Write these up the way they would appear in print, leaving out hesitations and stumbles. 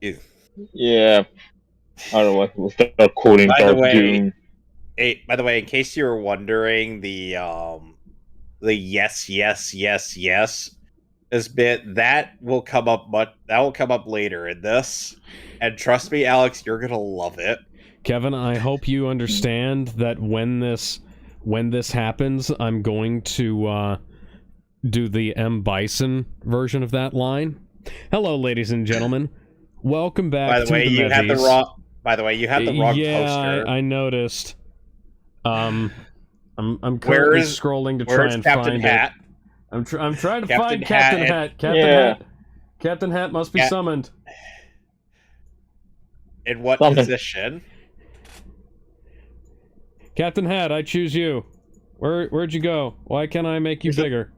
Yeah. I don't know what we'll start quoting By the Dark way, Doom. in case you were wondering, the yes, yes, yes, yes this bit that will come up later in this, and trust me, Alex, you're gonna love it. Kevin, I hope you understand that when this happens, I'm going to do the M. Bison version of that line. Hello, ladies and gentlemen. Welcome back to the By the way, you had the wrong poster. I noticed. I'm currently scrolling to try and Captain find Hat? it. I'm trying to find Captain Captain Hat. Hat. Hat. Captain Hat must be summoned. In what position? Captain Hat, I choose you. Where'd you go? Why can't I make you bigger?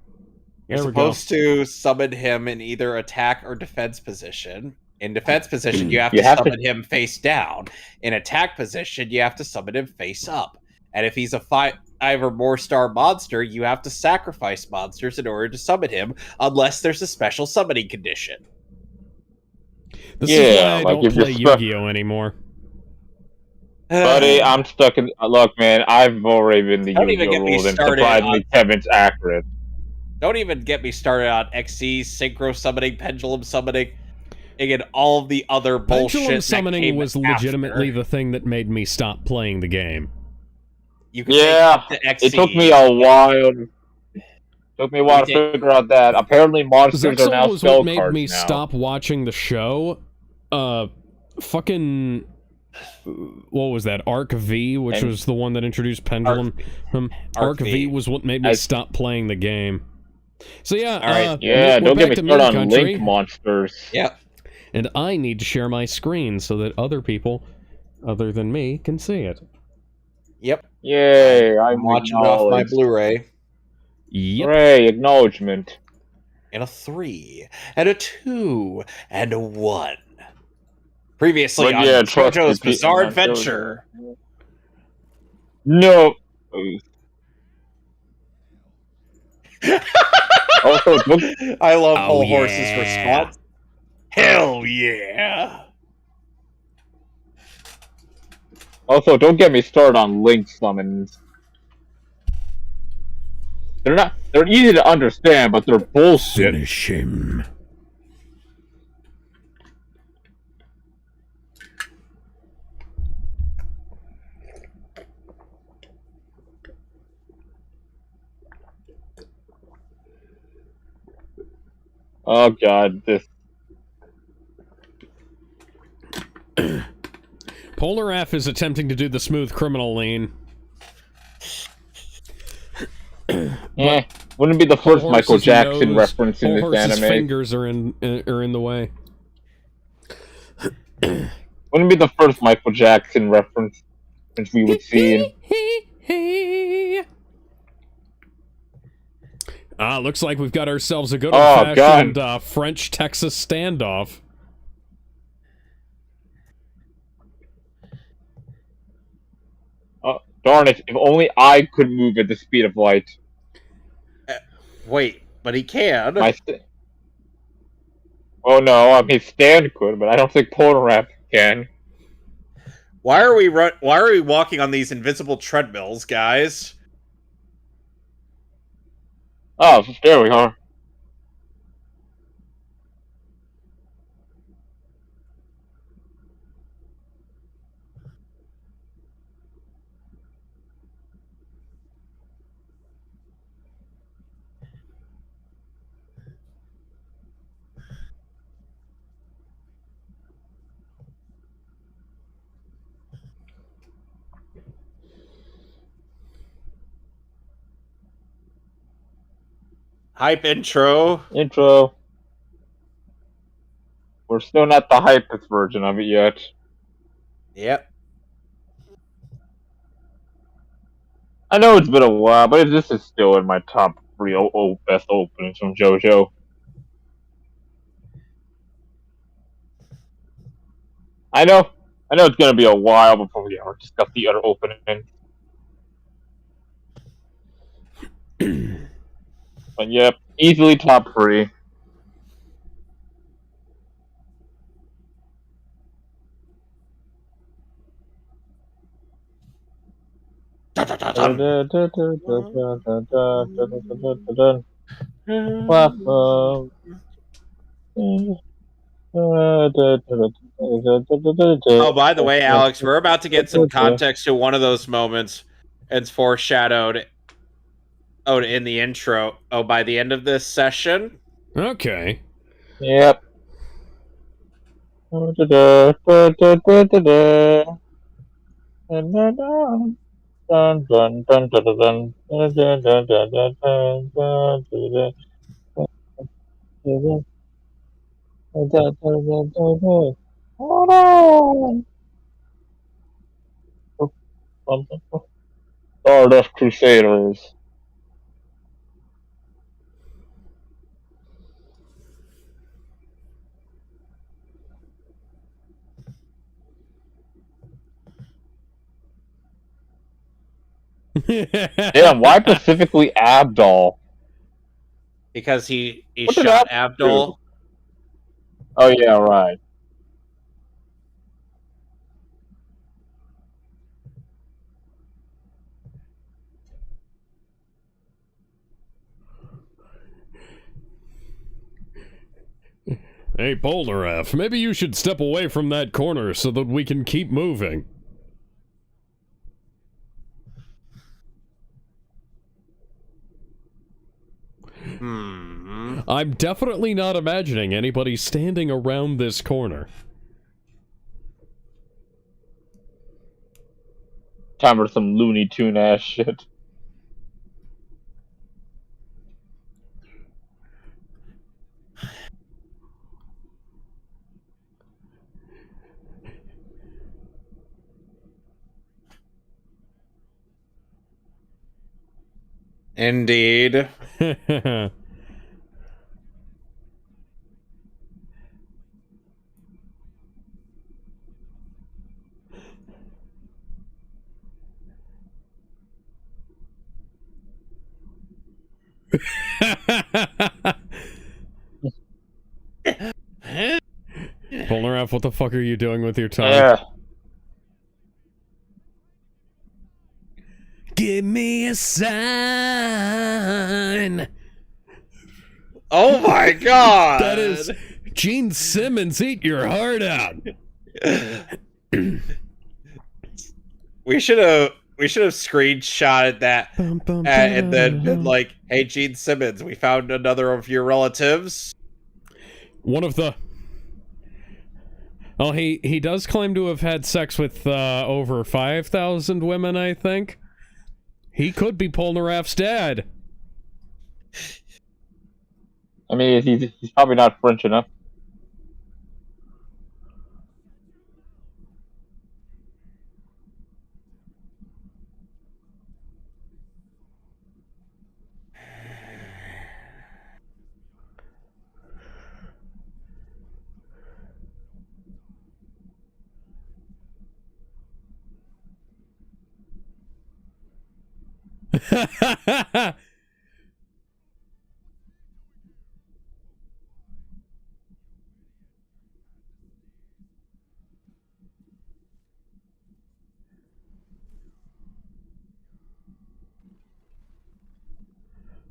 You're supposed to summon him in either attack or defense position. In defense position, you have to summon him face down. In attack position, you have to summon him face up. And if he's a 5 or more star monster, you have to sacrifice monsters in order to summon him, unless there's a special summoning condition. This is why I don't play Yu-Gi-Oh anymore. Buddy, I'm stuck in... Look, man, I've already been the Yu-Gi-Oh rules, and surprisingly, Kevin's accurate. Don't even get me started on XC, Synchro Summoning, Pendulum Summoning, and all of the other bullshit. Pendulum Summoning was legitimately the thing that made me stop playing the game. It took me a while. To figure out that. Apparently, monsters are now spell cards now. What made me stop watching the show? Fucking... What was that? Arc V, which was the one that introduced Pendulum. Arc V was what made me stop playing the game. So yeah, don't get me started on Link monsters. Yeah. And I need to share my screen so that other people, other than me, can see it. Yep. Yay, I'm watching off my Blu-ray. Yep. Hooray, acknowledgement. And a 3, and a 2, and a 1. Previously on Jojo's Bizarre Adventure. No. Also, I love Whole Horse's response. Hell yeah! Also, don't get me started on Link summons. They're easy to understand, but they're bullshit. Finish him. Oh god, this... Polar F is attempting to do the smooth criminal lean. Wouldn't be the first Michael Jackson reference in this anime. Fingers are in the way. Wouldn't be the first Michael Jackson reference we would see. Looks like we've got ourselves a good old-fashioned French-Texas standoff. Darn it, if only I could move at the speed of light. Wait, but he can. Oh no, I mean Stan could, but I don't think Polnareff can. Why are we walking on these invisible treadmills, guys? Oh, there we are. Hype intro. We're still not the hypest version of it yet. Yep. I know it's been a while, but this is still in my top 3 best openings from Jojo. I know it's gonna be a while before we ever discuss the other openings. But yep, easily top 3. Oh, by the way, Alex, we're about to get some context to one of those moments. It's foreshadowed in the intro. Oh, by the end of this session. Okay. Yep. Stardust Crusaders. Damn, why specifically Abdul? Because he shot Abdul. Oh yeah, right. Hey, Polnareff, maybe you should step away from that corner so that we can keep moving. I'm definitely not imagining anybody standing around this corner. Time for some Looney Tune ass shit. Indeed. Polnareff, what the fuck are you doing with your tongue? Yeah. Give me a sign. Oh my god! That is Gene Simmons, eat your heart out. We should have screenshotted that and then been like, "Hey, Gene Simmons, we found another of your relatives." One of the... Well, he does claim to have had sex with over 5,000 women, I think. He could be Polnareff's dad. I mean, he's probably not French enough.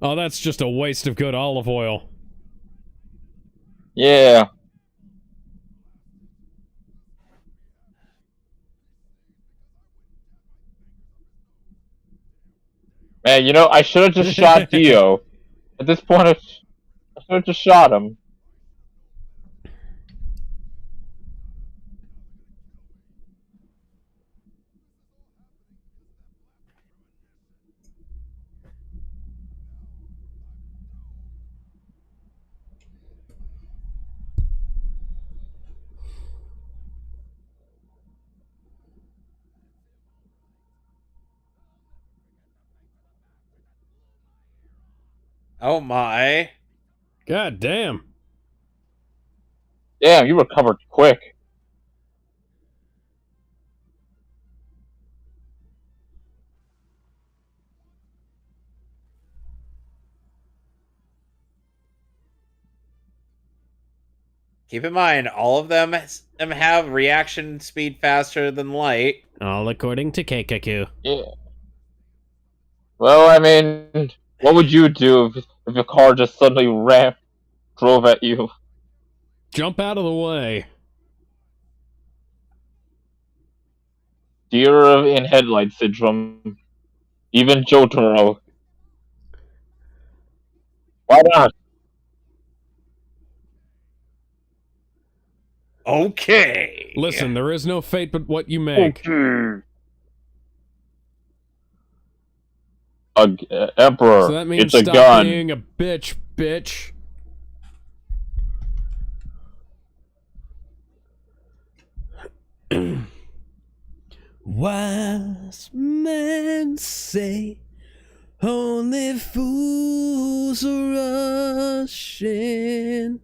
Oh, that's just a waste of good olive oil. Yeah. Man, you know, I should have just shot Dio. At this point, I should have just shot him. Oh my! God damn. Damn, you recovered quick. Keep in mind, all of them have reaction speed faster than light. All according to Keikaku. Yeah. Well, I mean, what would you do if a car just suddenly drove at you? Jump out of the way. Deer in headlight syndrome. Even Jotaro. Why not? Okay. Listen, there is no fate but what you make. Okay. So Emperor, that means it's a stop gun. being a bitch, bitch. Wise men say only fools are rushing,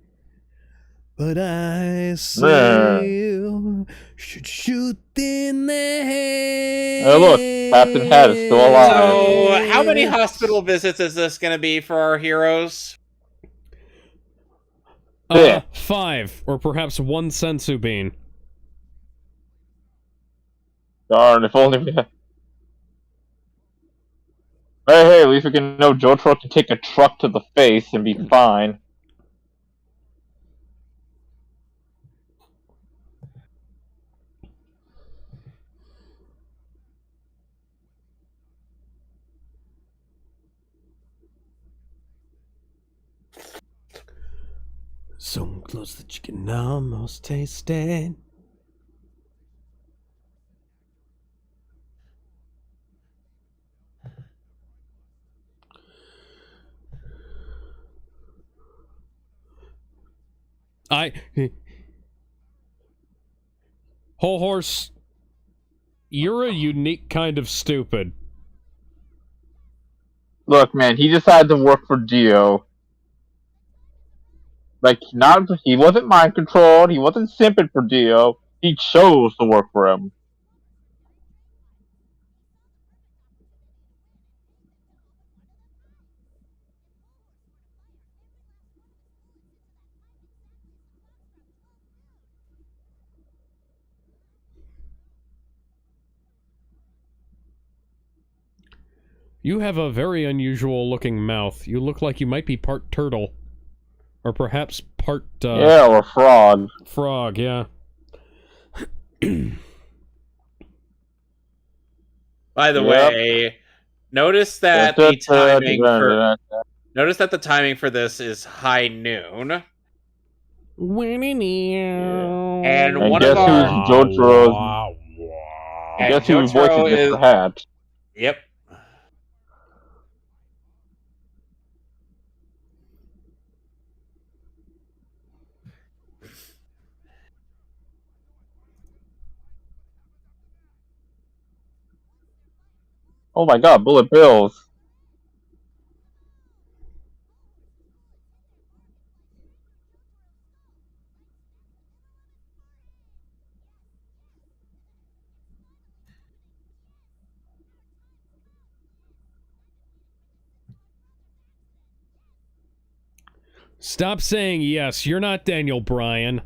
but I still should shoot in the head. Hey, look, Captain Hat is still alive. So, how many hospital visits is this going to be for our heroes? 5, or perhaps 1 sensu bean. Darn, if only we had... Hey, at least we can know Jotaro can take a truck to the face and be fine. So close that you can almost taste it. Whole horse, you're a unique kind of stupid. Look, man, he decided to work for Dio. Like, he wasn't mind controlled, he wasn't simping for Dio. He chose to work for him. You have a very unusual looking mouth. You look like you might be part turtle. Or perhaps part, yeah, or frog. Frog, yeah. By the way, notice that the timing for this is high noon. And one guess of our who's Jotaro's? Guess who voices Mr. Hat? Yep. Oh my god, bullet bills. Stop saying yes. You're not Daniel Bryan.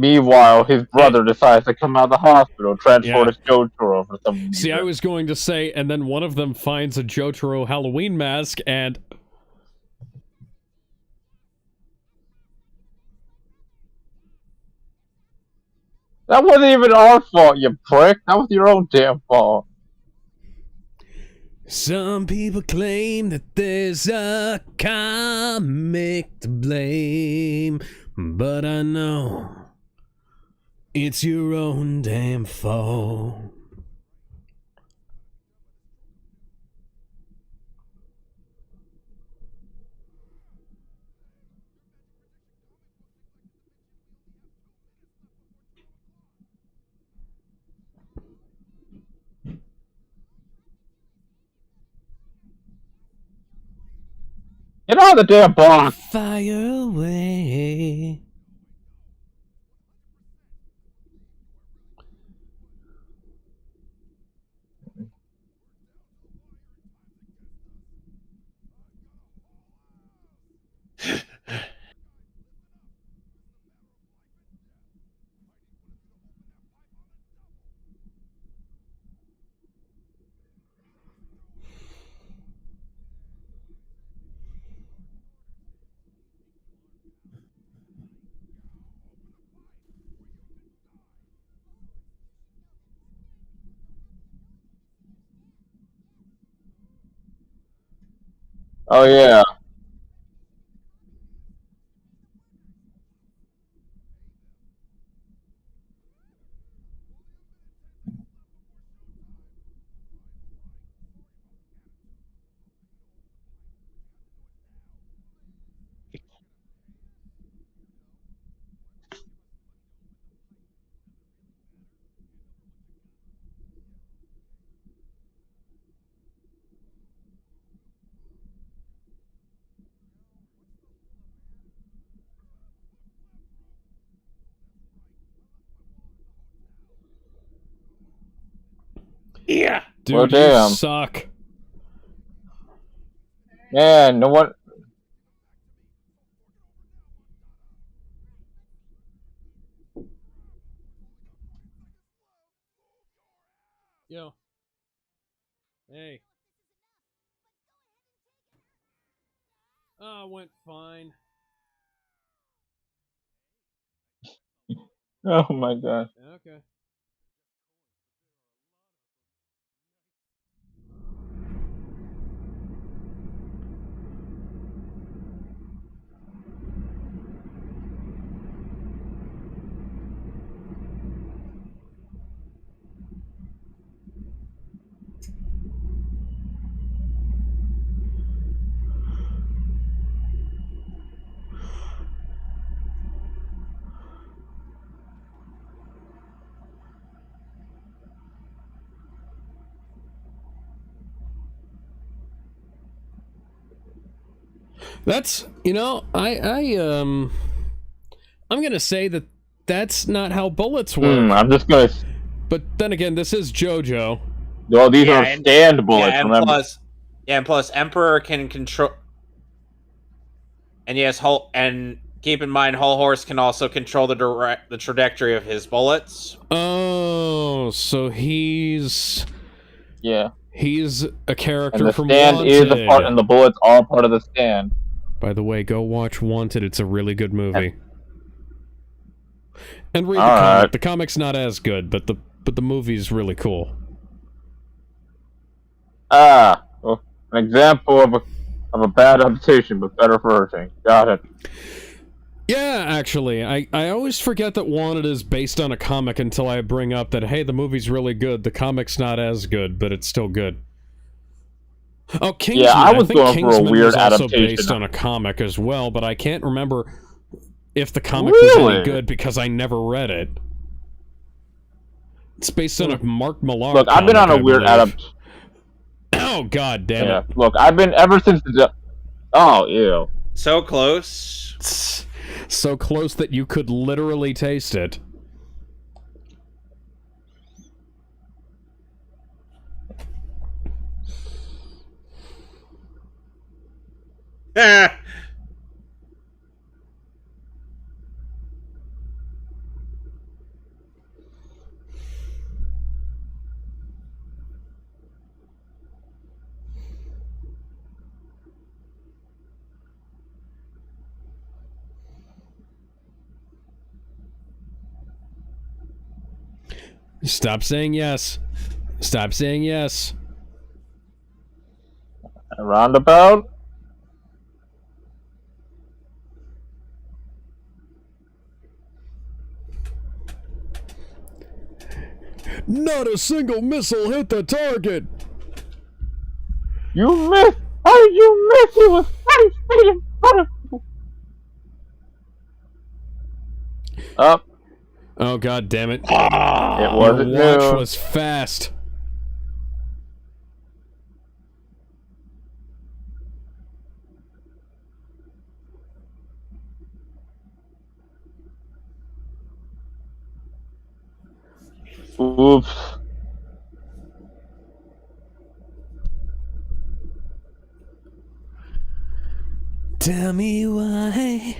Meanwhile, his brother decides to come out of the hospital, transport his Jotaro for some reason. See, I was going to say, and then one of them finds a Jotaro Halloween mask, and... That wasn't even our fault, you prick. That was your own damn fault. Some people claim that there's a comic to blame, but I know it's your own damn fault. Get out of the damn box! Fire away. Oh yeah. Yeah. Dude, Well, you damn. suck. Man, no one. Yo. Hey. Oh, went fine. Oh my god. Okay. That's, I'm gonna say that that's not how bullets work. I'm just gonna. But then again, this is Jojo. Well, these are stand bullets. Yeah, and remember? plus, Emperor can control. And yes, and keep in mind, Whole Horse can also control the trajectory of his bullets. Oh, so he's a character and the from stand Wanted. is a part, and the bullets are part of the stand. By the way, go watch Wanted. It's a really good movie. And read the All comic. right. The comic's not as good, but the movie's really cool. Well, an example of a bad adaptation, but better version. Got it. Yeah, actually, I always forget that Wanted is based on a comic until I bring up that, hey, the movie's really good, the comic's not as good, but it's still good. Oh, Kingsman. Yeah, I was think going Kingsman for a weird was also adaptation. based on a comic as well, but I can't remember if the comic Really? was any good because I never read it. It's based on a Mark Millar Look, I've been on a weird adaptation. Oh, god damn it. Look, I've been ever since the... Oh, ew. So close. So close that you could literally taste it. Stop saying yes. Stop saying yes. A roundabout? Not a single missile hit the target. You missed! How did you miss? He was 5 feet in front of you! Up. Oh, god damn it. It wasn't Your watch new. was fast. Oops. Tell me why.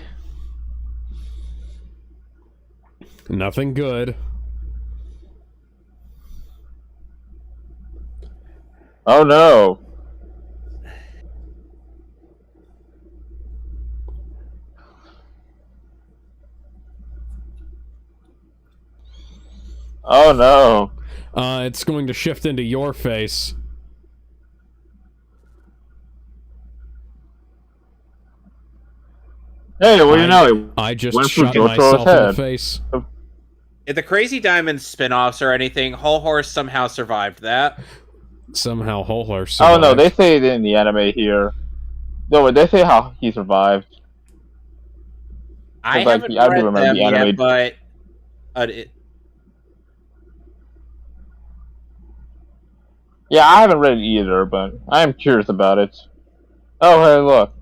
Nothing good. Oh no. Oh no. It's going to shift into your face. Hey, what do you know? I just went through shot Jojo's myself in the head. face. If the Crazy Diamond spin-offs or anything, Whole Horse somehow survived that. Somehow Whole Horse survived. Oh no, they say it in the anime here. No, they say how he survived. I like, haven't I do read remember them the anime. yet, but Yeah, I haven't read it either, but I am curious about it. Oh, hey, look.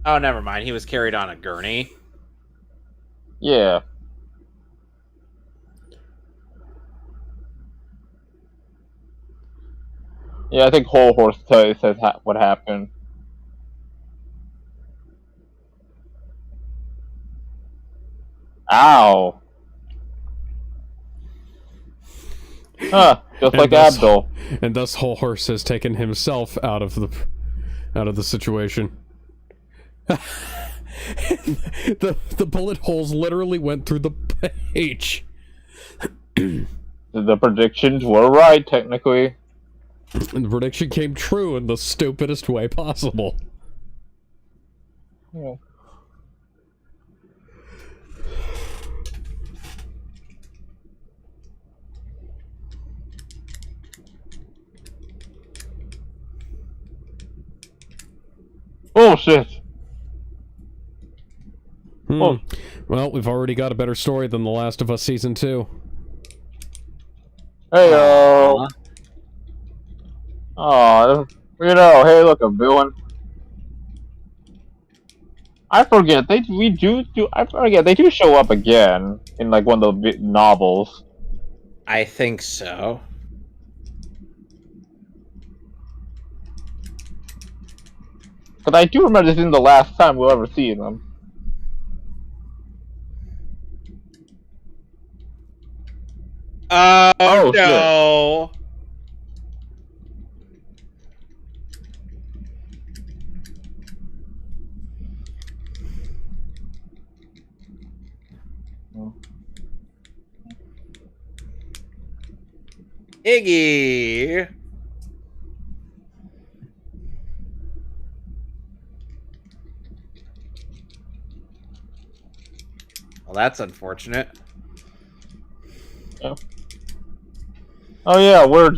oh, never mind. He was carried on a gurney. Yeah. Yeah, I think Whole Horse says what happened. Ow. Huh, just like Abdul. And thus Whole Horse has taken himself out of the situation. the bullet holes literally went through the page. The predictions were right, technically. And the prediction came true in the stupidest way possible. Yeah. Oh shit! Oh. Well, we've already got a better story than The Last of Us Season 2. Hey-o! Aw, hey look, a villain. I forget, they do show up again in like one of the novels. I think so. Because I do remember this isn't the last time we'll ever see them. Oh no! Shit. Iggy! Well, that's unfortunate. Yeah. Oh yeah, we're...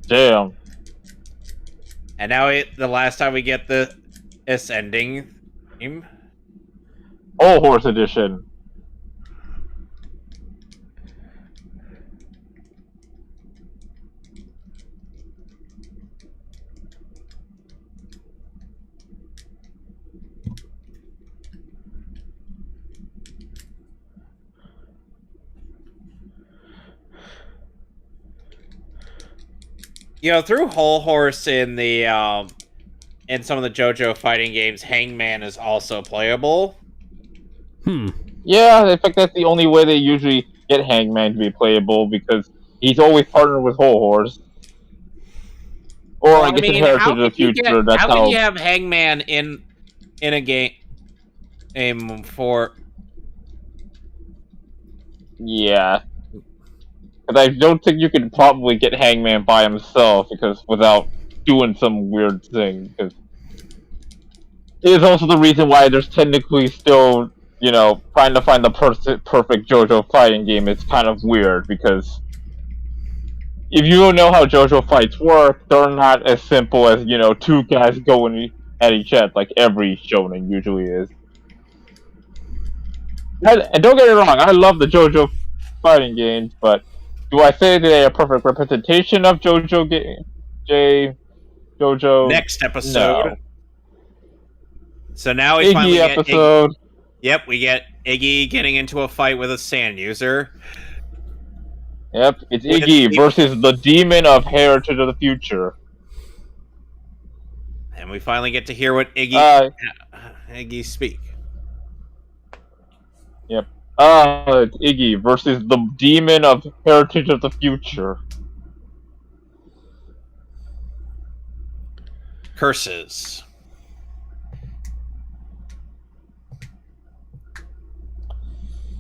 Damn. And now the last time we get this ending theme. Whole Horse Edition. You know, through Whole Horse in the in some of the JoJo fighting games, Hangman is also playable. Yeah, in fact, that's the only way they usually get Hangman to be playable, because he's always partnered with Whole Horse. Or well, like, it's inherited to the future. That's how can you have Hangman in a game for? Yeah. Because I don't think you can probably get Hangman by himself, because without doing some weird thing. Because it is also the reason why there's technically still trying to find the perfect JoJo fighting game is kind of weird because if you don't know how JoJo fights work, they're not as simple as two guys going at each other like every shonen usually is. And don't get me wrong, I love the JoJo fighting games, but do I say they're a perfect representation of JoJo? Next episode. No. So now we Iggy finally get episode. Yep, we get Iggy getting into a fight with a sand user. Yep, it's Iggy versus the demon of Heritage of the Future. And we finally get to hear what Iggy speak. Yep. It's Iggy versus the demon of Heritage of the Future. Curses.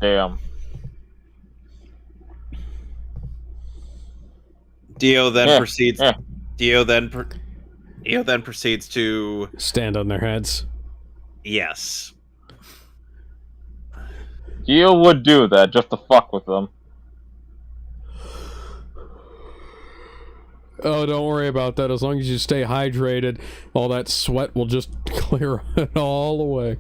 Damn. Dio then proceeds. Dio then proceeds to stand on their heads. Yes. Dio would do that just to fuck with them. Oh, don't worry about that. As long as you stay hydrated, all that sweat will just clear it all away.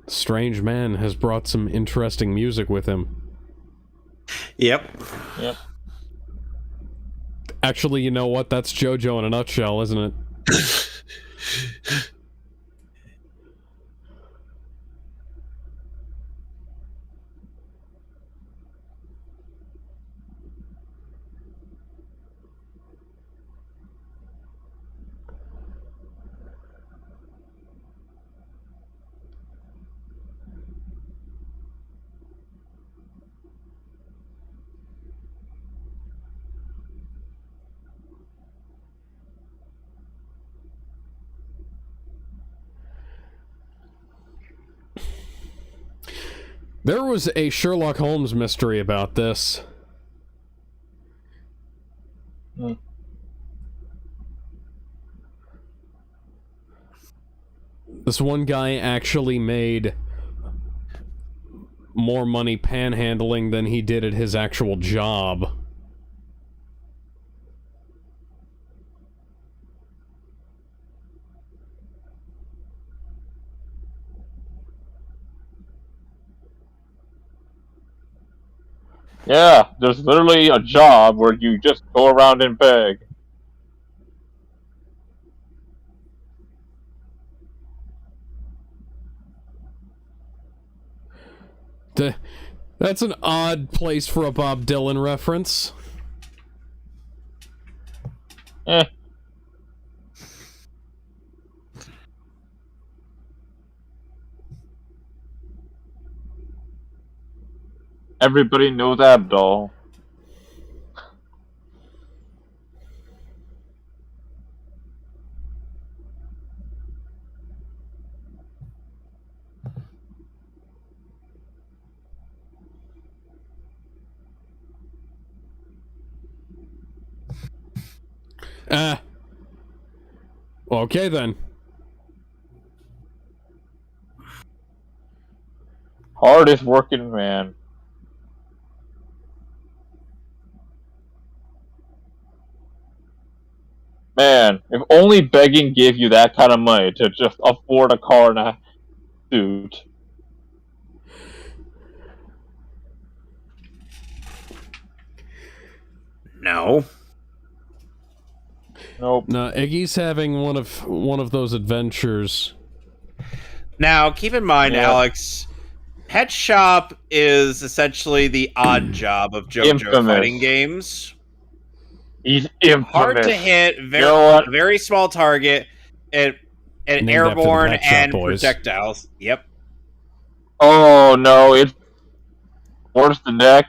Strange man has brought some interesting music with him. Yep. Actually, you know what? That's Jojo in a nutshell, isn't it? There was a Sherlock Holmes mystery about this. This one guy actually made more money panhandling than he did at his actual job. Yeah, there's literally a job where you just go around and beg. That's an odd place for a Bob Dylan reference. Everybody knows Abdul. Okay then. Hardest working man. Man, if only begging gave you that kind of money to just afford a car and a suit. No. Nope. No, Iggy's having one of those adventures. Now, keep in mind, Alex, Pet Shop is essentially the odd job of JoJo fighting games. He's infamous. Hard to hit, very small target, and airborne and projectiles. Yep. Oh no, it's worse than that.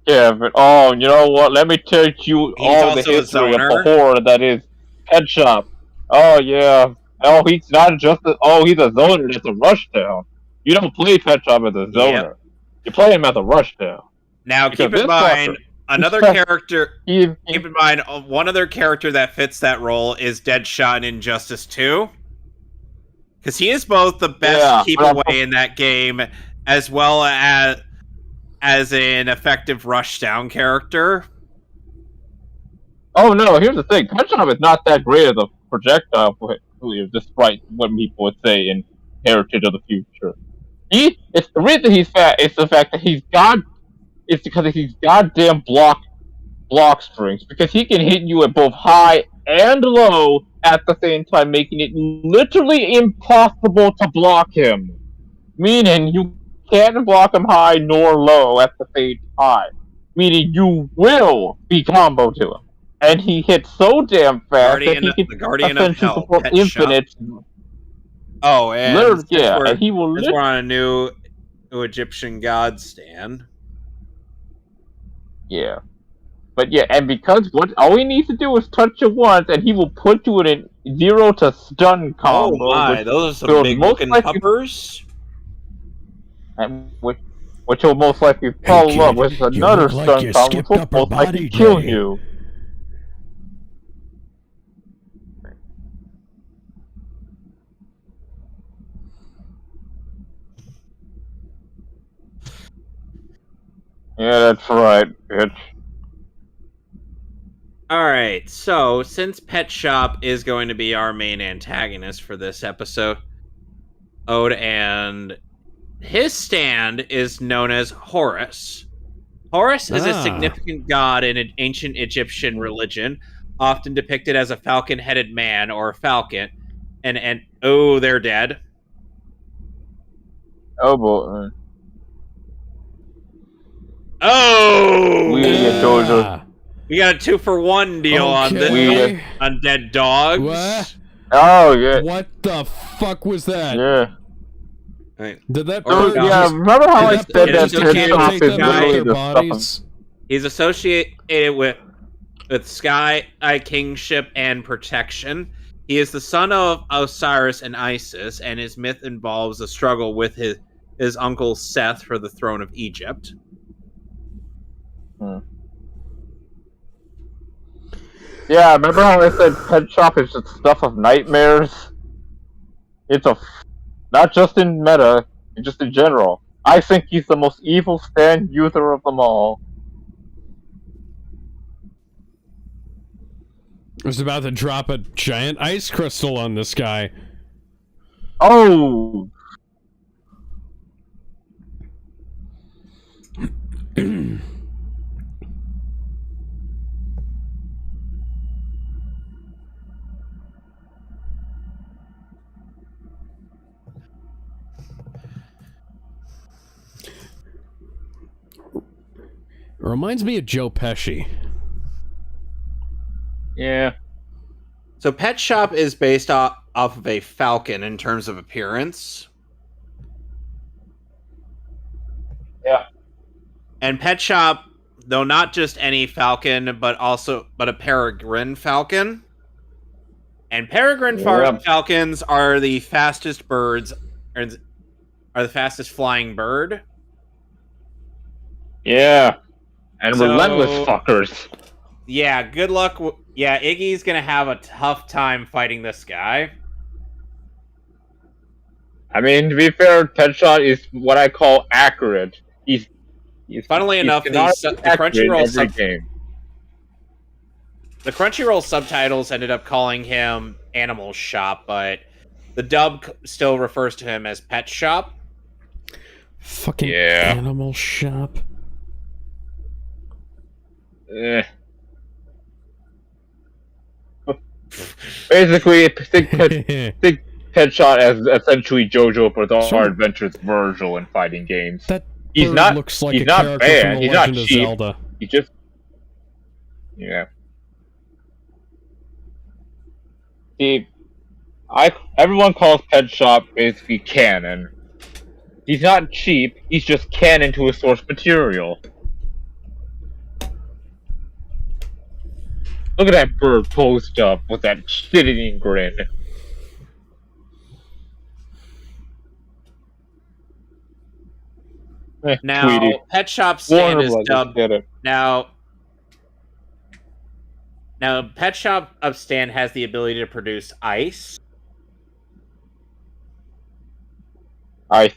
Yeah, but you know what? Let me tell you all the history of the horror that is Pet Shop. Oh yeah. Oh, he's not just he's a zoner. It's a rush town. You don't play Pet Shop as a zoner. Yep. You play him as a Rushtail. Now, Because keep in this mind, fucker- another character. Keep Keep in mind, one other character that fits that role is Deadshot in Injustice 2. Because he is both the best keep away in that game, as well as an effective rushdown character. Oh no, here's the thing. Pet Shop is not that great as a projectile, despite what people would say in Heritage of the Future. It's the reason he's fat. It's the fact that it's because he's goddamn block strings. Because he can hit you at both high and low at the same time, making it literally impossible to block him. Meaning you can't block him high nor low at the same time. Meaning you will be combo to him. And he hits so damn fast that he can the Guardian of Hell, perform Pet infinite. Shop. Oh, and and he will. We're on a new Egyptian god stand. Yeah, but yeah, and because all he needs to do is touch you once, and he will put you in a 0 to stun combo. Oh my, those are some big looking puppers. Which will most likely follow up with another stun combo, which will most likely kill you. Yeah, that's right, bitch. Alright, so since Pet Shop is going to be our main antagonist for this episode, and his stand is known as Horus. Horus is a significant god in an ancient Egyptian religion, often depicted as a falcon-headed man or a falcon, and oh, they're dead. Oh boy. Oh! We get Jojo. We got a 2-for-1 deal on this on dead dogs. What? Oh yeah. What the fuck was that? Yeah. Right. Did that? Yeah. Remember how I said that Pet Shop is literally the bodies? He's associated with sky, kingship, and protection. He is the son of Osiris and Isis, and his myth involves a struggle with his uncle Seth for the throne of Egypt. Yeah, remember how I said Pet Shop is just stuff of nightmares? It's not just in meta, just in general. I think he's the most evil stand user of them all. I was about to drop a giant ice crystal on this guy. Oh! It reminds me of Joe Pesci. Yeah. So Pet Shop is based off of a falcon in terms of appearance. Yeah. And Pet Shop, though not just any falcon, but a peregrine falcon. And peregrine falcons are the fastest birds, are the fastest flying bird. Yeah. And relentless fuckers. Yeah, good luck. Yeah, Iggy's gonna have a tough time fighting this guy. I mean, to be fair, Pet Shop is what I call accurate. Funnily enough, the Crunchyroll subtitles ended up calling him Animal Shop, but the dub still refers to him as Pet Shop. Fucking Animal Shop. Basically, think Pet Shop as essentially Jojo for the Our Adventures Virgil in fighting games. He's not looks like he's a not character bad. from the He's Legend not of cheap. Zelda. He just See, everyone calls Pet Shop basically canon. He's not cheap. He's just canon to his source material. Look at that bird posed up with that shit-eating grin. Now, Tweety. Pet Shop Warner Stand is Brothers, dubbed. get it. Now, Pet Shop Stand has the ability to produce ice. Ice.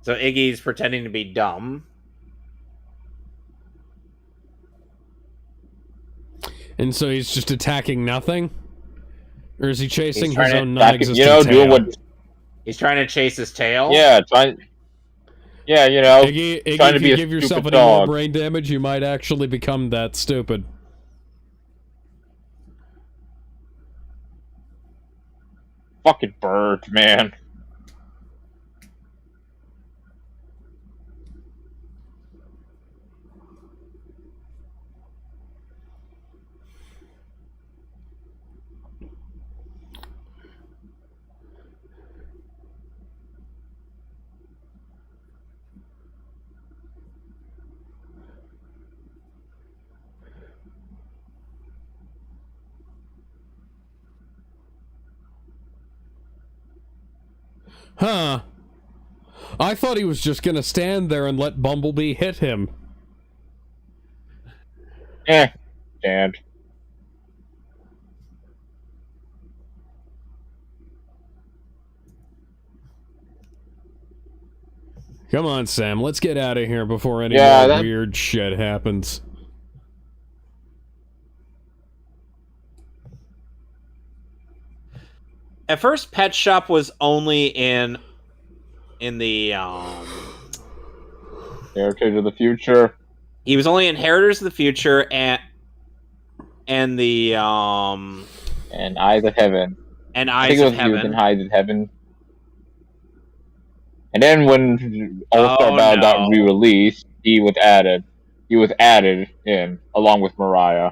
So Iggy's pretending to be dumb. And so he's just attacking nothing? Or is he chasing He's his trying own to- non-existent tail? doing what... He's trying to chase his tail. Yeah, Yeah, Iggy, trying to if be you a give yourself stupid any more dog. brain damage, you might actually become that stupid. Fucking bird, man. Huh. I thought he was just gonna stand there and let Bumblebee hit him. Dad. Come on, Sam, let's get out of here before any Yeah, more that- weird shit happens. At first, Pet Shop was only in the Heritage of the Future. he was only in Inheritors of the Future and the And Eyes of Heaven. and I Eyes think it of was he was Heaven. in Eyes of Heaven. And then when All-Star Oh, Battle no. got re-released, he was added. He was added in, along with Mariah.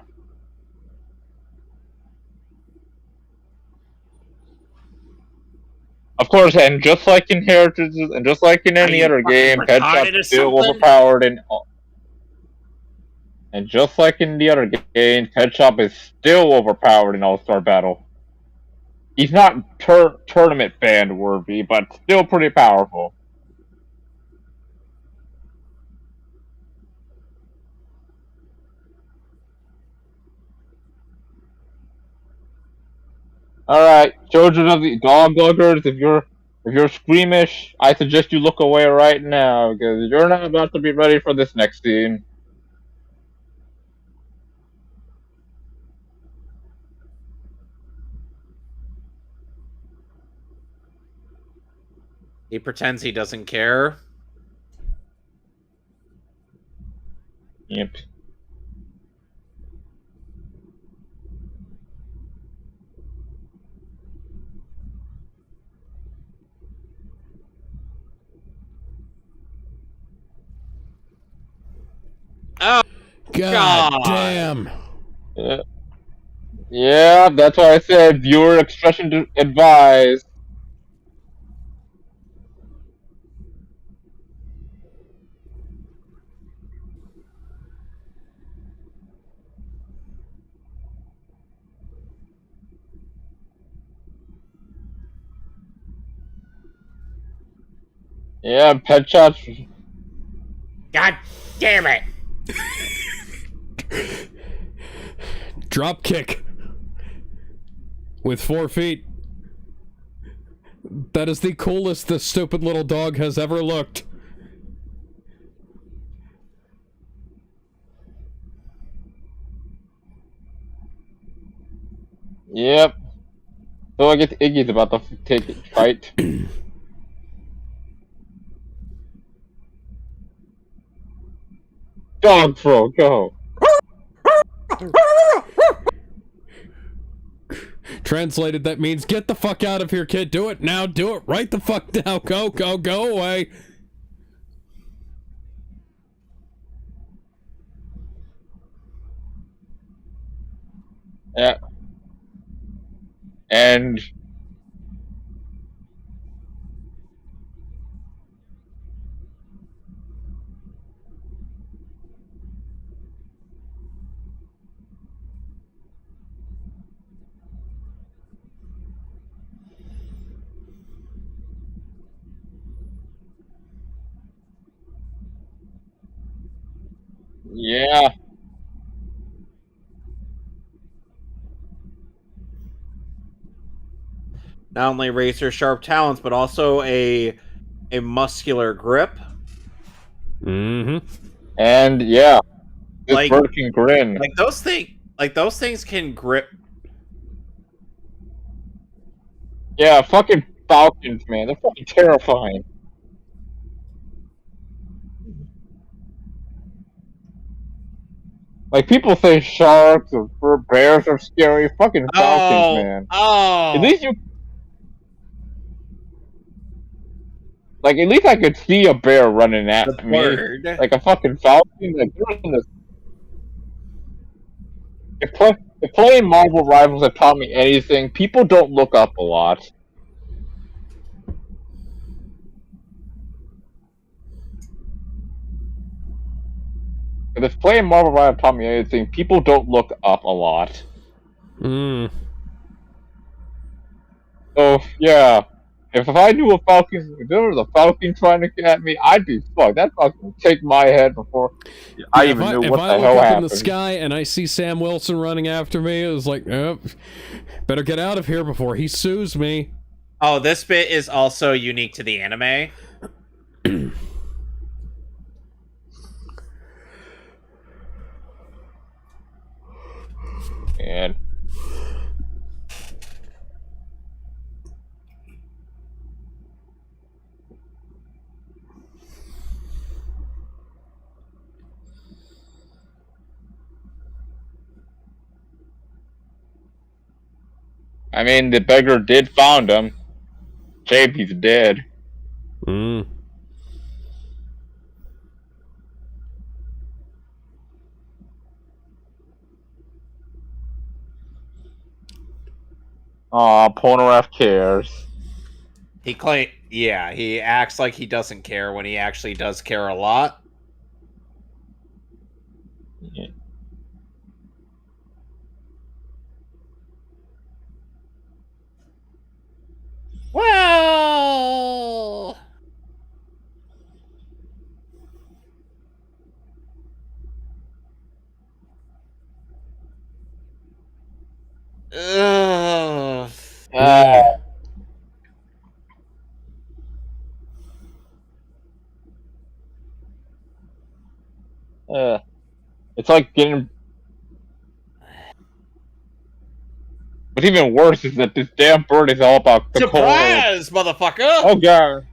Of course, and just like in Heritage, and just like in any you other game, fucking Pet retarded or Shop's still something? overpowered and just like in the other games, Pet Shop is still overpowered in All-Star Battle. He's not tournament band worthy, but still pretty powerful. Alright, children of the dog luggers, if you're squeamish, I suggest you look away right now, because you're not about to be ready for this next scene. He pretends he doesn't care. Yep. Oh, God, God. damn. Yeah, that's why I said viewer expression advised. Yeah, Pet Shop's... God damn it! Drop kick. With 4 feet. That is the coolest this stupid little dog has ever looked. Yep. So I guess Iggy's about to take it, fight. Dog throw, go. Translated, that means get the fuck out of here, kid. Do it now. Do it right the fuck now. Go, go, go away. Yeah. And... Yeah. Not only razor sharp talons, but also a muscular grip. Mm-hmm. And yeah, this Like- bird can grin. Like those things can grip. Yeah, fucking falcons, man. They're fucking terrifying. Like, people say sharks or bears are scary. Fucking falcons, man. At least you... Like, at least I could see a bear running at The me. bird. Like a fucking falcon. Like, they're in this... If playing Marvel Rivals have taught me anything, people don't look up a lot. If playing Marvel Rivals taught me anything, people don't look up a lot. Mm. So, yeah. If I knew a falcon, if there was a falcon trying to get at me, I'd be fucked. That falcon would take my head before I even knew what the hell happened. If I look up in the sky and I see Sam Wilson running after me, it was like, oh, better get out of here before he sues me. Oh, this bit is also unique to the anime. And I mean, the beggar did found him. Shame he's dead. Mm. Aw, Polnareff cares. He acts like he doesn't care when he actually does care a lot. Yeah. Well, Yeah. It's like getting... What's even worse is that this damn bird is all about the surprise, motherfucker! Oh god.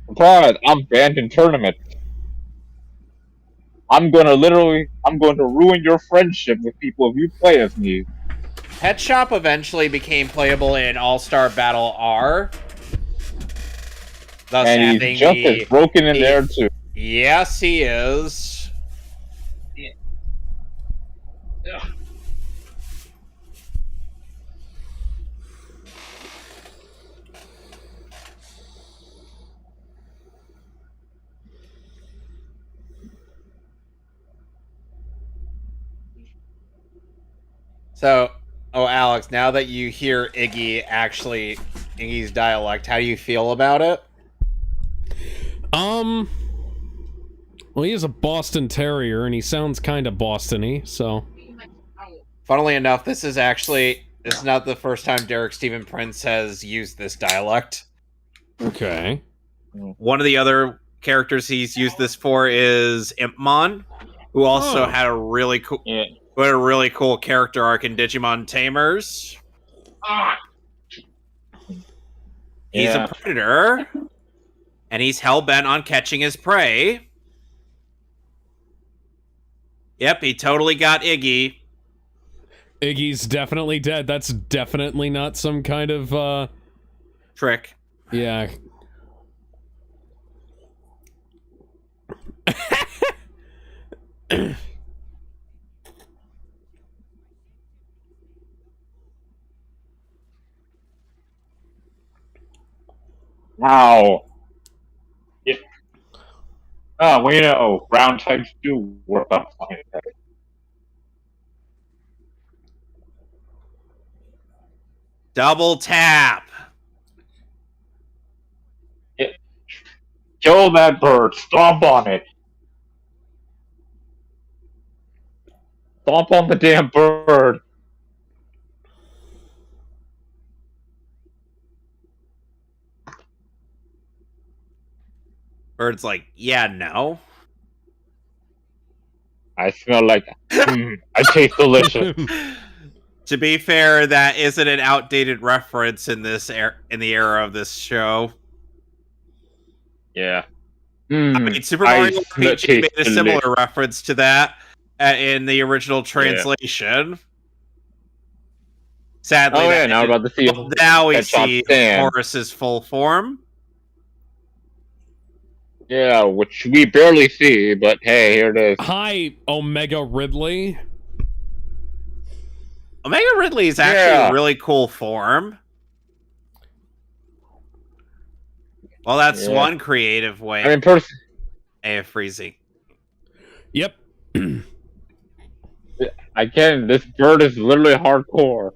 Surprise, I'm banned in tournaments. I'm going to ruin your friendship with people if you play as me. Pet Shop eventually became playable in All-Star Battle R. Thus And he's just as broken in there too. Yes, he is. So, Alex, now that you hear Iggy's dialect, how do you feel about it? Well, he is a Boston Terrier, and he sounds kind of Boston-y, so... Funnily enough, this is not the first time Derek Stephen Prince has used this dialect. Okay. One of the other characters he's used this for is Impmon, who also had a really cool... Yeah. What a really cool character arc in Digimon Tamers. He's a predator, and he's hell-bent on catching his prey. Yep, he totally got Iggy. Iggy's definitely dead. That's definitely not some kind of, trick. Yeah. Wow. Yeah. Oh, well, you know, round types do work up fine. Double tap. Yeah. Kill that bird. Stomp on it. Stomp on the damn bird. Bird's like, yeah, no. I smell like. I taste delicious. To be fair, that isn't an outdated reference in this in the era of this show. Yeah. I mean, Super Mario RPG made a similar reference to that in the original translation. Yeah. Sadly, now we're about to see. Now we see Horace's full form. Yeah, which we barely see, but hey, here it is. Hi, Omega Ridley. Omega Ridley is actually a really cool form. Well, that's one creative way. I mean, Freezy. Yep. Again, this bird is literally hardcore.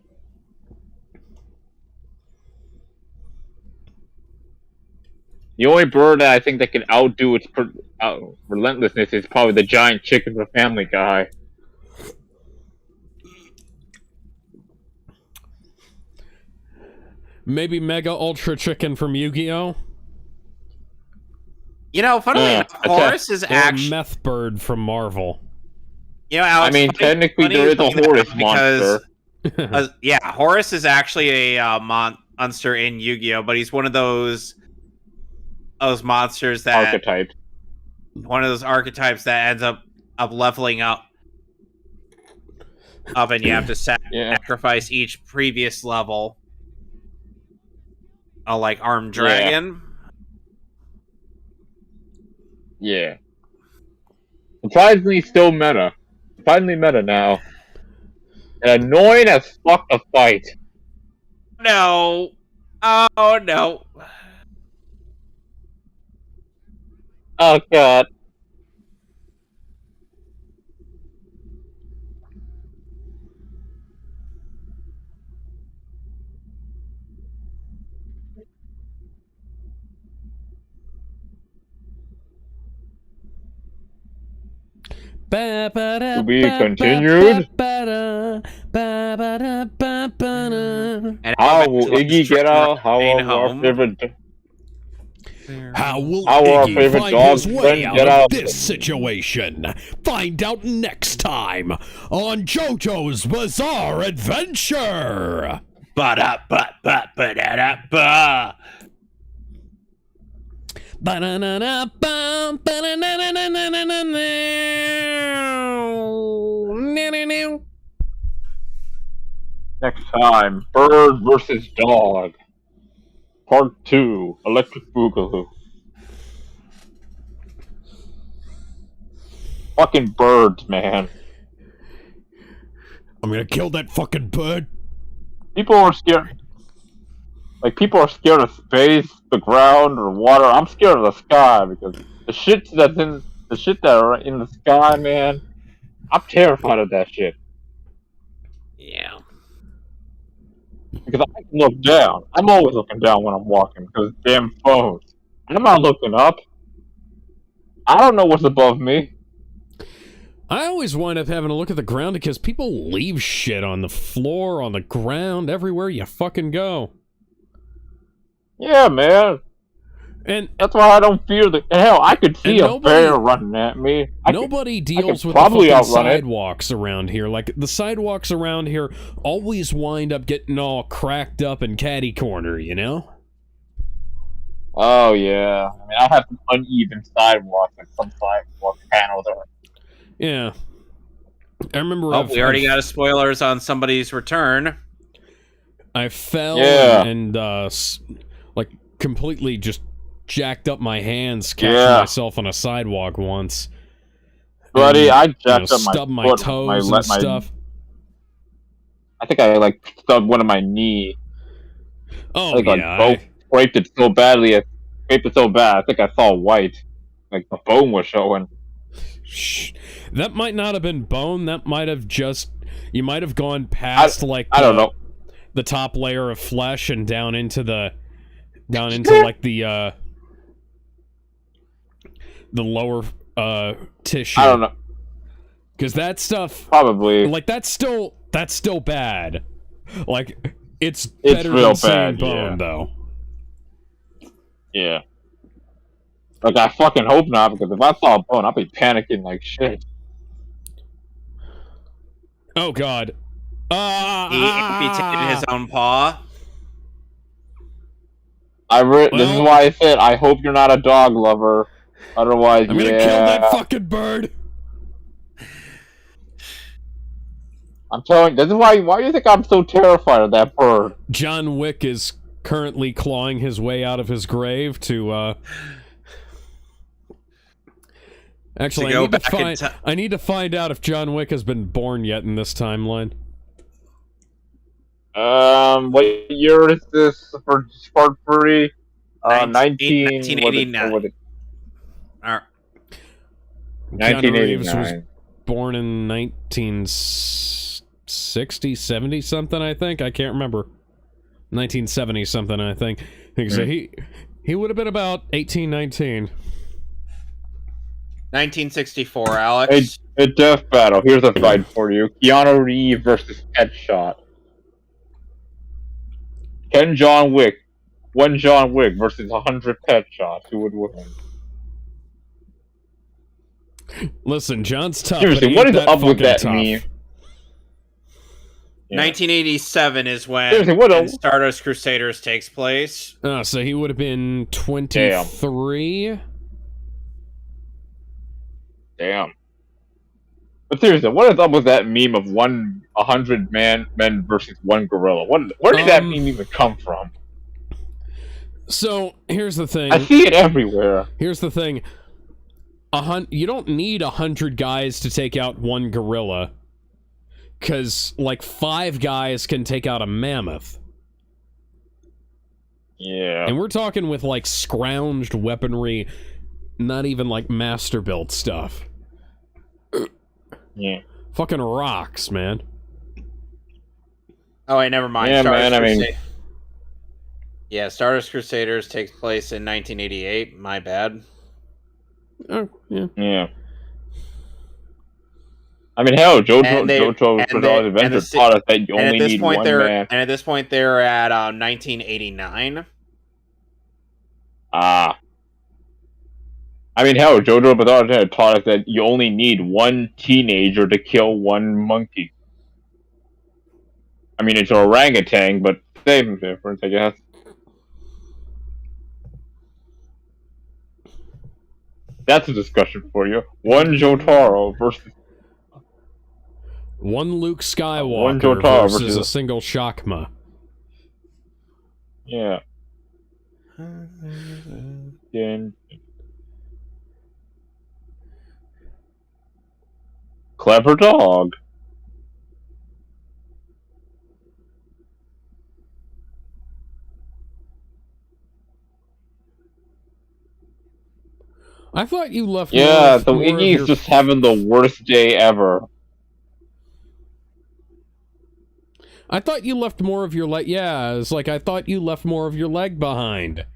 The only bird that I think that can outdo its relentlessness is probably the giant chicken from Family Guy. Maybe Mega Ultra Chicken from Yu-Gi-Oh? You know, funnily enough, Horus is actually... Meth Bird from Marvel. You know, Alex, I mean, technically there is a Horus monster. Yeah, Horus is actually a monster in Yu-Gi-Oh, but he's one of those monsters that... Archetypes. One of those archetypes that ends up leveling up. And you have to sacrifice each previous level. Like Armed Dragon. Yeah. Surprisingly still meta. Finally meta now. And annoying as fuck to fight. No. Oh no. Oh god. To be continued. How will Iggy get out? How will our favorite? How will Iggy find his way out of this situation? Find out next time on JoJo's Bizarre Adventure. Ba-da-ba-ba-ba-da-da-ba. Next time, Bird versus Dog. Part 2, Electric Boogaloo. Fucking birds, man. I'm gonna kill that fucking bird. People are scared. Like, people are scared of space, the ground, or water. I'm scared of the sky, because the shit that are in the sky, man, I'm terrified of that shit. Yeah. Because I can look down. I'm always looking down when I'm walking, because damn phones. I'm not looking up. I don't know what's above me. I always wind up having to look at the ground because people leave shit on the floor, on the ground, everywhere you fucking go. Yeah, man. And that's why I don't fear the hell. I could see a bear running at me. Nobody deals with the fucking sidewalks around here. Like, the sidewalks around here always wind up getting all cracked up and catty corner, you know? Oh yeah. I mean, I have some uneven sidewalks, like some sidewalk panels are. Yeah. I remember. We already got a spoilers on somebody's return. I fell and like completely just jacked up my hands, catching myself on a sidewalk once. Buddy, I jacked up stubbed my foot, toes and stuff. I think I stubbed one of my knee. Oh yeah, scraped it so badly. I scraped it so bad. I think I saw white, like the bone was showing. Shh. That might not have been bone. That might have just you might have gone past I don't know, the top layer of flesh and down into like the lower tissue. I don't know. Because that stuff, Probably. like that's still bad. Like it's better real than seeing bad, bone, yeah. though. Yeah. Like, I fucking hope not, because if I saw bone, I'd be panicking like shit. Oh god. He amputated his own paw. This is why I said, I hope you're not a dog lover. Otherwise, I'm gonna kill that fucking bird. I'm telling you, this is why do you think I'm so terrified of that bird? John Wick is currently clawing his way out of his grave to, Actually, I need to find out if John Wick has been born yet in this timeline. What year is this for part 3? 1989. 1989. Was born in 1960, 70 something, I think. I can't remember. 1970 something, I think. So he would have been about 18, 19. 1964, Alex. A death battle. Here's a fight for you. Keanu Reeves versus Headshot. One John Wick versus 100 Headshots. Who would win? Listen, John's tough. Seriously, what is up with that meme? Yeah. 1987 is when Stardust Crusaders takes place. Oh, so he would have been 23? Damn. But seriously, what is up with that meme of 100 men versus one gorilla? Where did that meme even come from? So, here's the thing. I see it everywhere. Here's the thing. You don't need 100 guys to take out one gorilla. Because, like, 5 guys can take out a mammoth. Yeah. And we're talking with, like, scrounged weaponry, not even, like, master-built stuff. Yeah. Fucking rocks, man. Oh, wait, never mind. Yeah, man, Yeah, Stardust Crusaders takes place in 1988. My bad. Oh, yeah. Yeah. I mean, hell, Jojo's Adventure taught us that you only need one man. And at this point, they're at 1989. I mean, hell, Jojo Bizarre Adventure taught us that you only need one teenager to kill one monkey. I mean, it's an orangutan, but same difference, I guess. That's a discussion for you. One Jotaro versus... One Luke Skywalker versus a single Shakma. Yeah. Clever dog. I thought you left. Yeah, the Iggy's just having the worst day ever. I thought you left more of your leg. Yeah, it's like I thought you left more of your leg behind.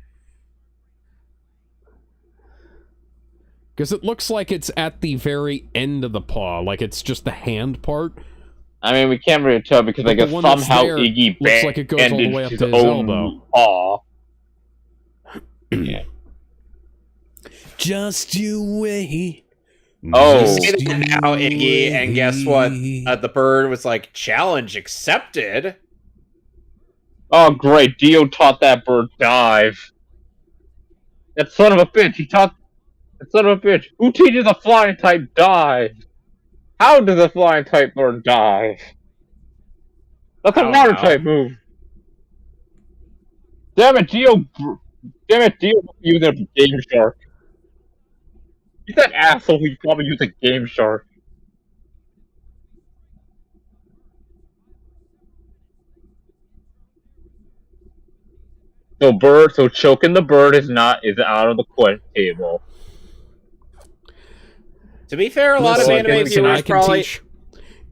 Because it looks like it's at the very end of the paw, like it's just the hand part. I mean, we can't really tell because I guess somehow Iggy looks like it goes all the way up to his elbow. Paw. Yeah. Just you wait. Oh, say that now, Iggy, and guess what? The bird was like, challenge accepted. Oh, great. Dio taught that bird dive. That son of a bitch. That son of a bitch. Who teaches a flying type dive? How does a flying type bird dive? That's a water type move. Damn it, Dio using a Game Shark. He's that asshole who probably used a Game Shark. So choking the bird is out of the question table. To be fair, a lot of anime viewers probably...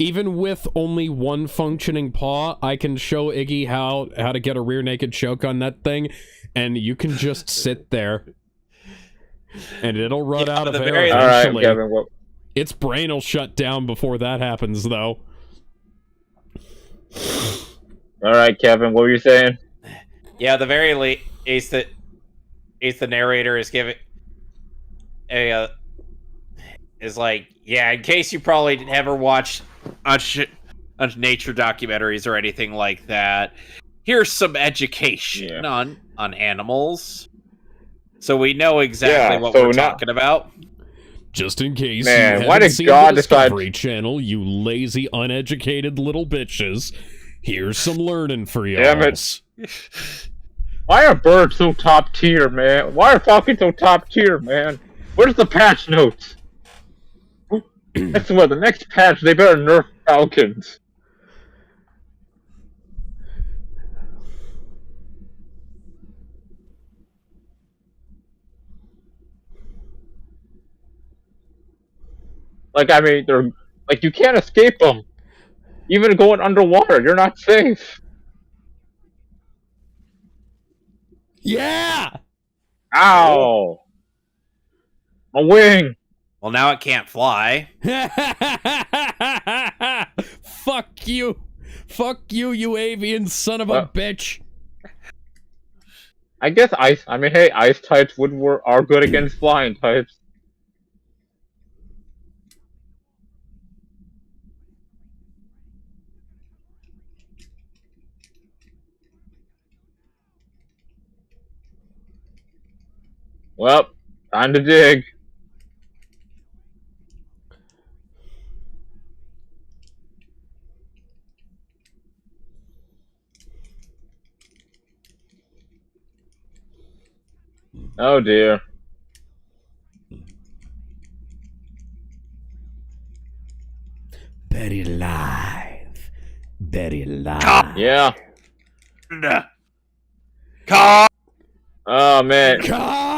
Even with only one functioning paw, I can show Iggy how to get a rear naked choke on that thing, and you can just sit there. And it'll run out of air eventually. Alright, Kevin, Its brain will shut down before that happens, though. All right, Kevin, what were you saying? Yeah, the very least that the narrator is giving a is like, yeah, in case you probably never watched nature documentaries or anything like that, here's some education on animals, so we know exactly what we're talking about. Just in case you why haven't did seen God the Discovery Channel, you lazy, uneducated little bitches, here's some learning for y'all. Damn it. Why are birds so top tier, man? Why are falcons so top tier, man? Where's the patch notes? That's what, the next patch, they better nerf falcons. Like, I mean, they're like, you can't escape them. Even going underwater, you're not safe. Yeah! Ow! A wing! Well, now it can't fly. Fuck you! Fuck you, you avian son of a bitch! I guess ice. I mean, hey, ice types are good against flying types. Well, time to dig. Oh dear. Buried alive. Buried alive. Yeah. Con! Oh man. Con!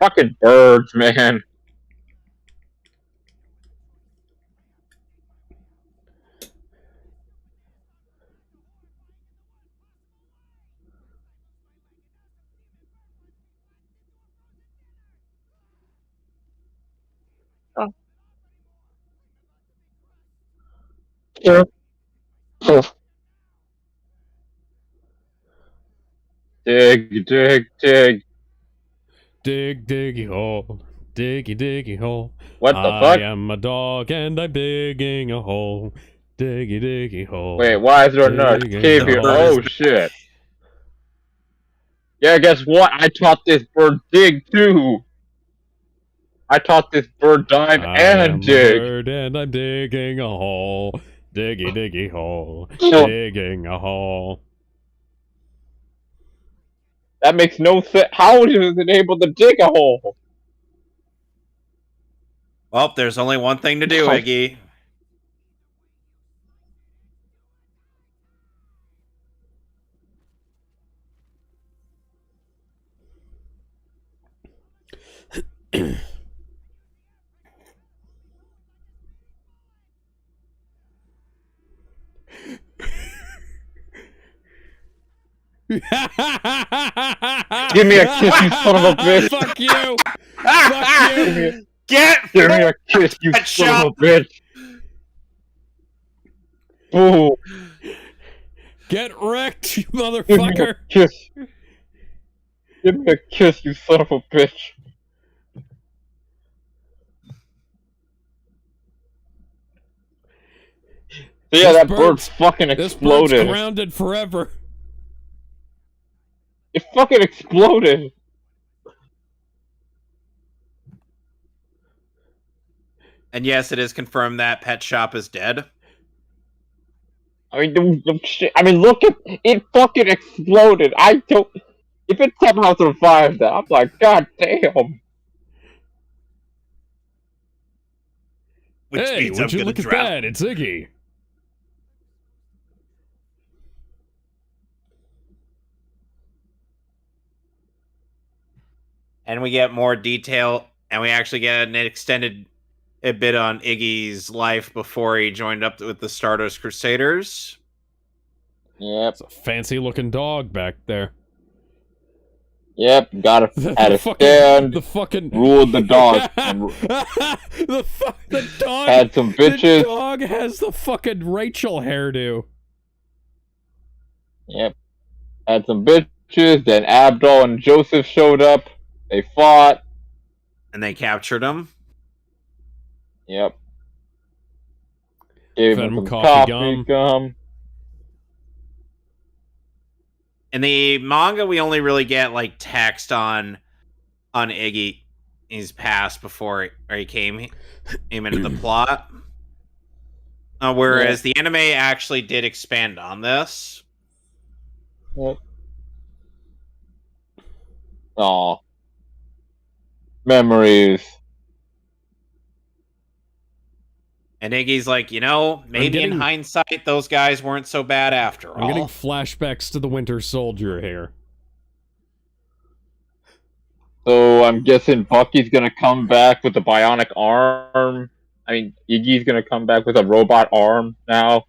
Fucking birds, man. Oh. Yeah. Dig, dig, dig. Dig, diggy hole. Diggy, diggy hole. What the fuck? I am a dog and I'm digging a hole. Diggy, diggy hole. Wait, why is there another cave here? Oh shit. Yeah, guess what? I taught this bird dig too. I taught this bird dive and dig. A bird and I'm digging a hole. Diggy, diggy hole. Digging a hole. That makes no sense. How is it able to dig a hole? Well, there's only one thing to do, Iggy. Give me a kiss, you son of a bitch! Fuck you! Fuck you! Give me a kiss, you son of a bitch! Ooh! Get wrecked, you motherfucker! Give me a kiss, you son of a bitch! So yeah, that bird's fucking exploded. This bird's grounded forever. It fucking exploded. And yes, it is confirmed that Pet Shop is dead. I mean, look at it. Fucking exploded. If it somehow survived that, I'm like, god damn. Hey, would you look at that? It's Iggy. And we get more detail, and we actually get an extended bit on Iggy's life before he joined up with the Stardust Crusaders. Yep. It's a fancy-looking dog back there. Yep, gotta had a stand. The fucking ruled the dog. And the dog had some bitches. The dog has the fucking Rachel hairdo. Yep, had some bitches. Then Abdul and Joseph showed up. They fought, and they captured him. Yep. Gave him some coffee gum. In the manga, we only really get like text on Iggy's past before he came into the plot. Whereas the anime actually did expand on this. Yep. Aw. Memories. And Iggy's like, maybe in hindsight, those guys weren't so bad after all. I'm getting flashbacks to the Winter Soldier here. So I'm guessing Bucky's gonna come back with a bionic arm. I mean, Iggy's gonna come back with a robot arm now,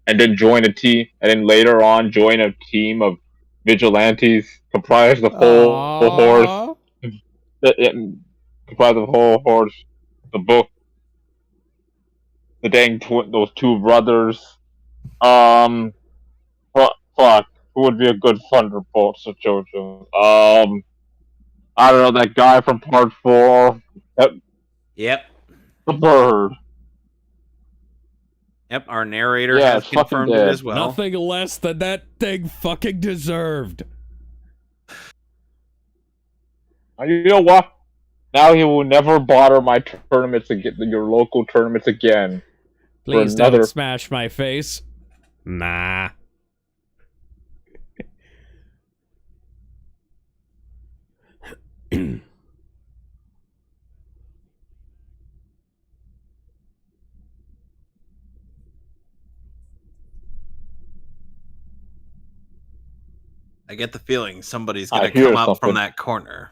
and then join a team, and then later on join a team of vigilantes comprised of whole horse. Comprised of whole horse. The book. The dang those two brothers. Fuck. Who would be a good thunderbolt for Jojo? I don't know, that guy from part 4. Yep. The bird. Yep, our narrator has confirmed it as well. Nothing less than that thing fucking deserved. You know what? Now he will never bother my tournaments again, your local tournaments again. Please don't smash my face. Nah. I get the feeling somebody's gonna come up from that corner.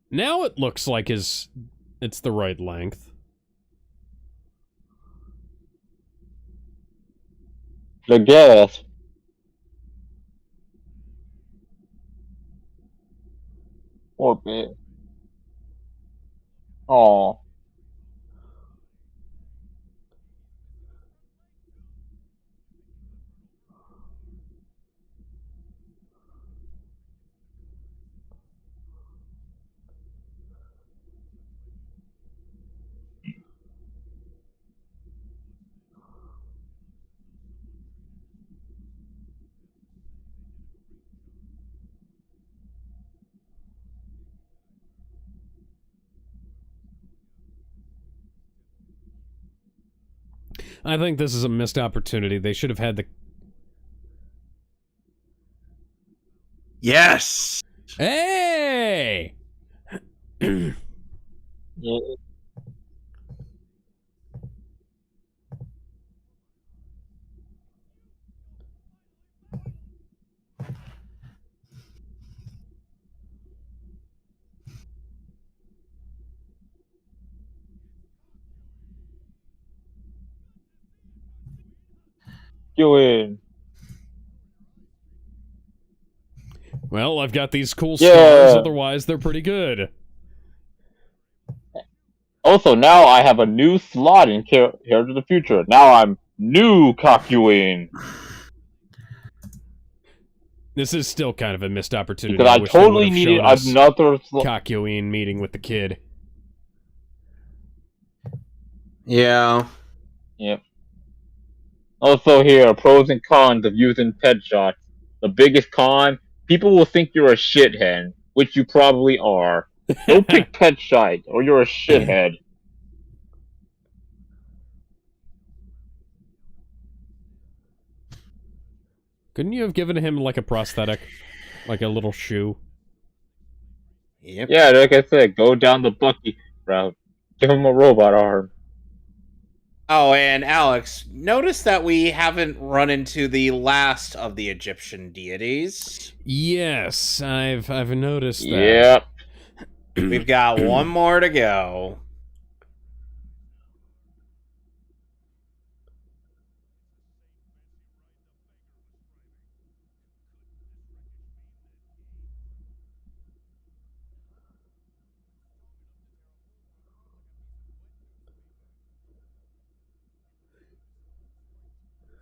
Now it looks like it's the right length. I guess. Poor bit. Aw. I think this is a missed opportunity. They should have had the... Yes! Hey! Yeah. You in. Well, I've got these cool stars, otherwise they're pretty good. Also, now I have a new slot in Care to the Future. Now I'm new Kakuin. This is still kind of a missed opportunity. Because I totally needed another Kakuin meeting with the kid. Yeah. Yep. Also here, pros and cons of using pet shots. The biggest con, people will think you're a shithead, which you probably are. Don't pick pet shot, or you're a shithead. Couldn't you have given him, like, a prosthetic? Like a little shoe? Yep. Yeah, like I said, go down the Bucky route. Give him a robot arm. Oh, and Alex, notice that we haven't run into the last of the Egyptian deities. Yes, I've noticed that. Yep. We've got one more to go.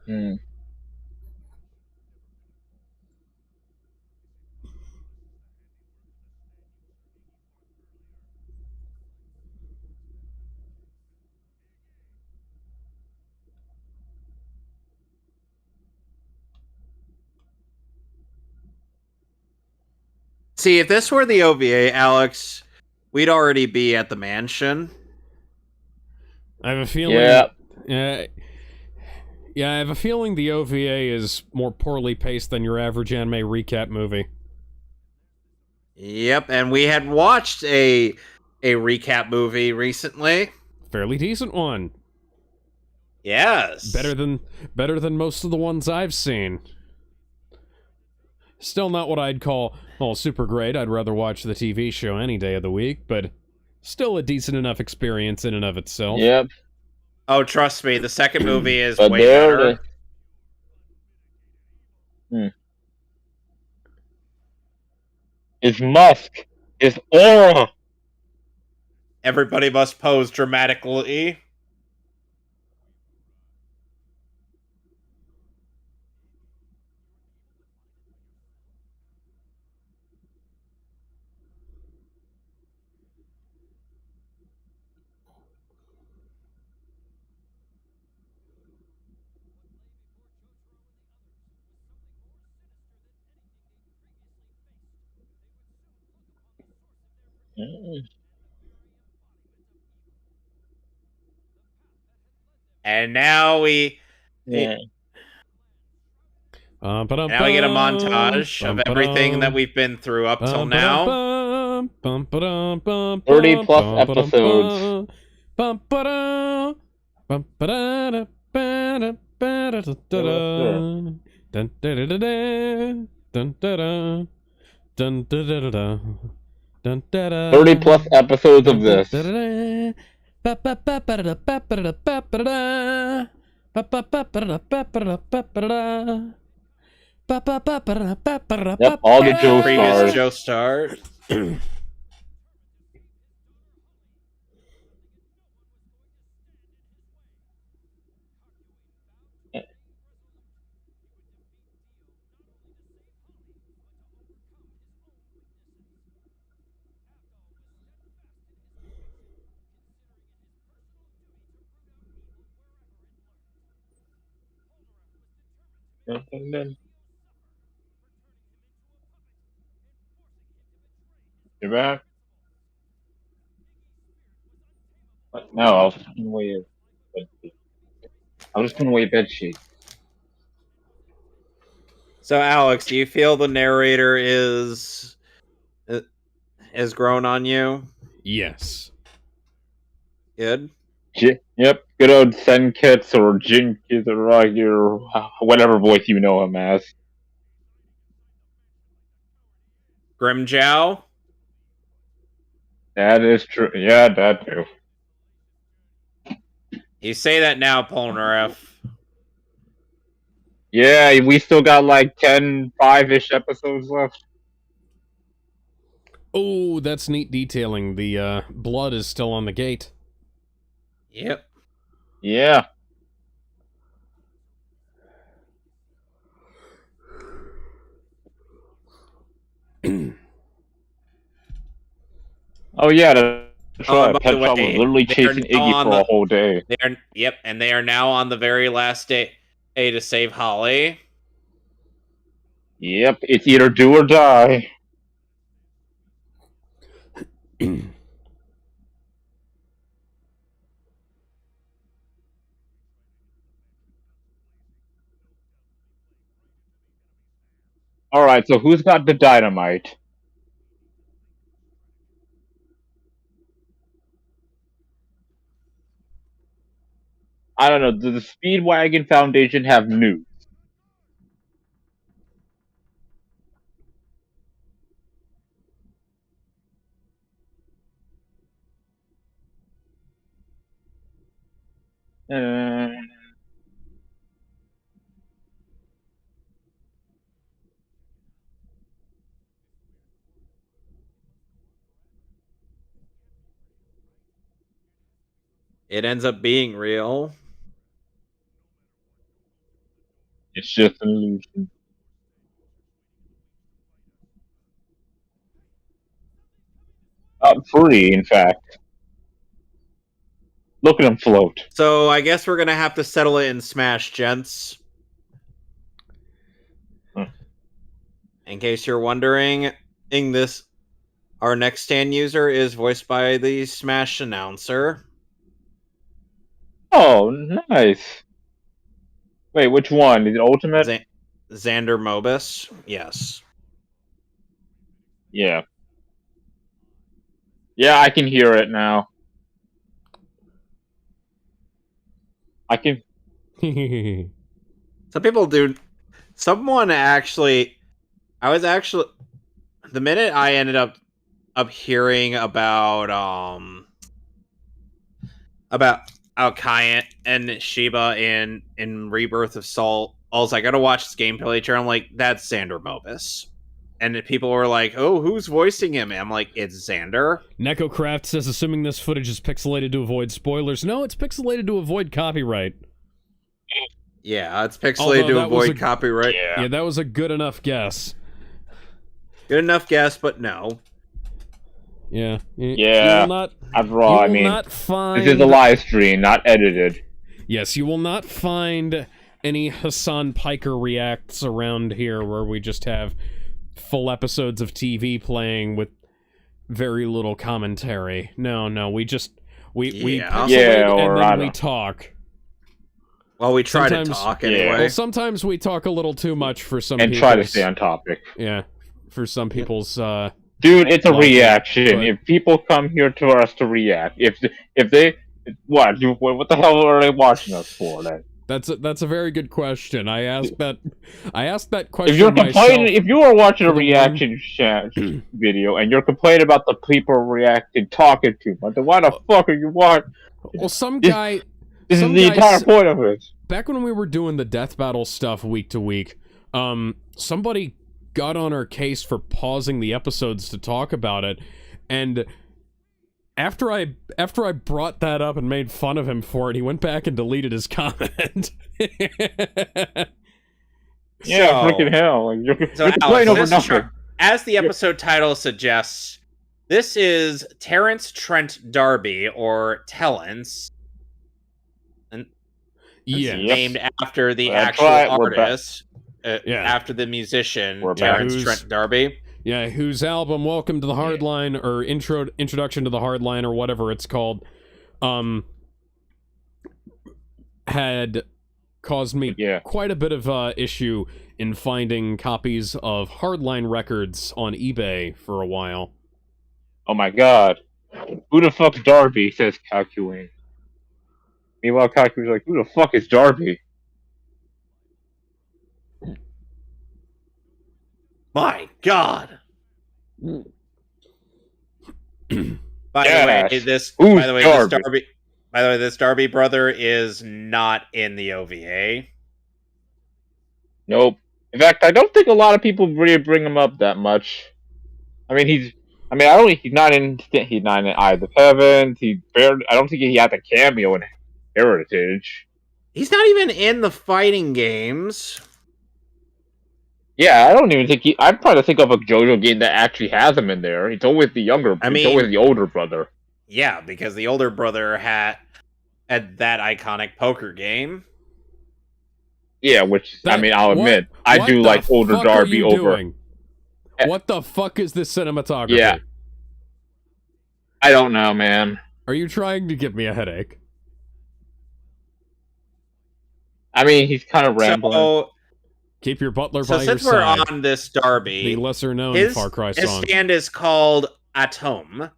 Hmm. See, if this were the OVA, Alex, we'd already be at the mansion. I have a feeling. Yep. Yeah, I have a feeling the OVA is more poorly paced than your average anime recap movie. Yep, and we had watched a recap movie recently. Fairly decent one. Yes. Better than most of the ones I've seen. Still not what I'd call, well, super great. I'd rather watch the TV show any day of the week, but still a decent enough experience in and of itself. Yep. Oh, trust me, the second movie is But way better. His musk, his aura. Everybody must pose dramatically. And now we Yeah. now we get a montage of everything that we've been through up till now. 30 plus episodes. Dun 30 plus episodes of this. Yep, all the Joe Previous stars. Joe stars. You're back? No, I was putting away a bed sheet. I was just putting away a bed sheet. So, Alex, do you feel the narrator is grown on you? Yes. Good. Yep, good old Senkits or Jinkits or your whatever voice you know him as. Grimjow? That is true. Yeah, that too. You say that now, Polnareff. Yeah, we still got like 10, 5-ish episodes left. Oh, that's neat detailing. The blood is still on the gate. Yep. Yeah. Oh yeah, that's right. Pet Shop was literally chasing Iggy for a whole day. Yep, and they are now on the very last day to save Holly. Yep, it's either do or die. Alright, so who's got the dynamite? I don't know. Does the Speedwagon Foundation have news? Uh, It ends up being real. it's just an illusion. Free, in fact. Look at him float. So I guess we're gonna have to settle it in Smash, gents. In case you're wondering, our next stand user is voiced by the Smash announcer. Oh, nice. Wait, which one? Is it Ultimate? Xander Mobus. Yes. Yeah. Yeah, I can hear it now. I can. Some people do. Someone actually. I was actually. The minute I ended up hearing about Alkiant and Shiba in Rebirth of Salt, I was like, I gotta watch this gameplay trailer. I'm like, that's Xander Mobus. And people were like, oh, who's voicing him? And I'm like, it's Xander. NecoCraft says, assuming this footage is pixelated to avoid spoilers. No, it's pixelated to avoid copyright. Yeah, it's pixelated to avoid copyright. Yeah, that was a good enough guess. Good enough guess, but no. Yeah. Yeah. After all, I mean, this is a live stream, not edited. Yes, you will not find any Hassan Piker reacts around here where we just have full episodes of TV playing with very little commentary. No, we pixelate and then we talk. Well, we try to talk anyway. Well, sometimes we talk a little too much for some people. And try to stay on topic. Yeah, for some people's... Dude, it's a reaction. But if people come here to us to react, if they... What the hell are they watching us for, then? That's a very good question. I asked that question. If you're complaining, if you are watching a reaction video and you're complaining about the people reacting talking too much, then why the fuck are you watching? Well, some guy. This is the entire point of it. Back when we were doing the death battle stuff week to week, somebody got on our case for pausing the episodes to talk about it, and after I brought that up and made fun of him for it, he went back and deleted his comment. Yeah, freaking hell! Like, you're complaining over nothing. As the episode title suggests, this is Terrence Trent D'Arby, or Tellence, and named after the actual artist, after the musician Terrence Trent D'Arby. Yeah, whose album Welcome to the Hardline, or Introduction to the Hardline, or whatever it's called, had caused me quite a bit of issue in finding copies of Hardline records on eBay for a while. Oh my god. Who the fuck's Darby, says Calcuane. Meanwhile, Calcuane's like, who the fuck is Darby? My God! By the way, this Darby brother is not in the OVA. Nope. In fact, I don't think a lot of people really bring him up that much. I mean, he's not in Eye of the Heavens. I don't think he had a cameo in Heritage. He's not even in the fighting games. Yeah, I don't even think I'm trying to think of a JoJo game that actually has him in there. It's always the always the older brother. Yeah, because the older brother had that iconic poker game. Yeah, I'll admit, I do like older Darby over. Doing? What the fuck is this cinematography? Yeah. I don't know, man. Are you trying to give me a headache? I mean, he's kind of rambling. So, keep your butler by your side. So since we're on this Darby, the lesser known Far Cry song. His stand is called Atom.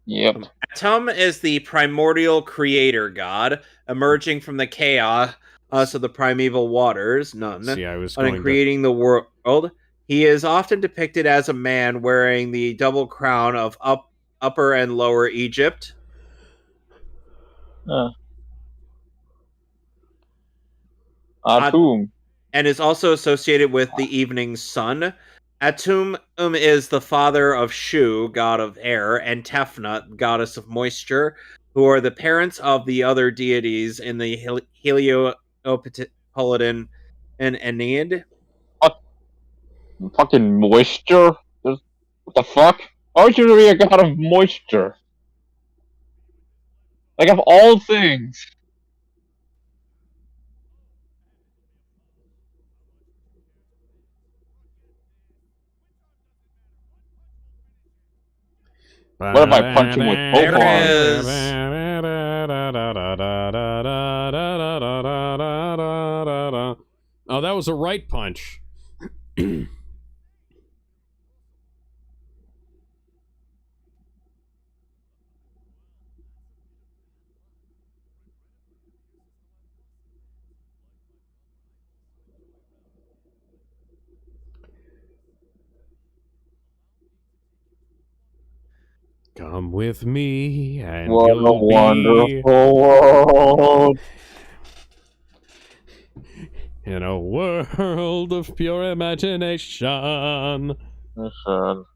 Yep. Atum is the primordial creator god, emerging from the chaos of the primeval waters, See, I was and going creating the world. He is often depicted as a man wearing the double crown of Upper and Lower Egypt. Atum. And is also associated with the evening sun. Atum is the father of Shu, god of air, and Tefnut, goddess of moisture, who are the parents of the other deities in the Heliopolitan and Aeneid. Fucking moisture? What the fuck? Why would you be a god of moisture? Like, of all things. What if I punch him with both arms? Oh, that was a right punch. Come with me and What a you'll wonderful world. In a world of pure imagination. Listen. Oh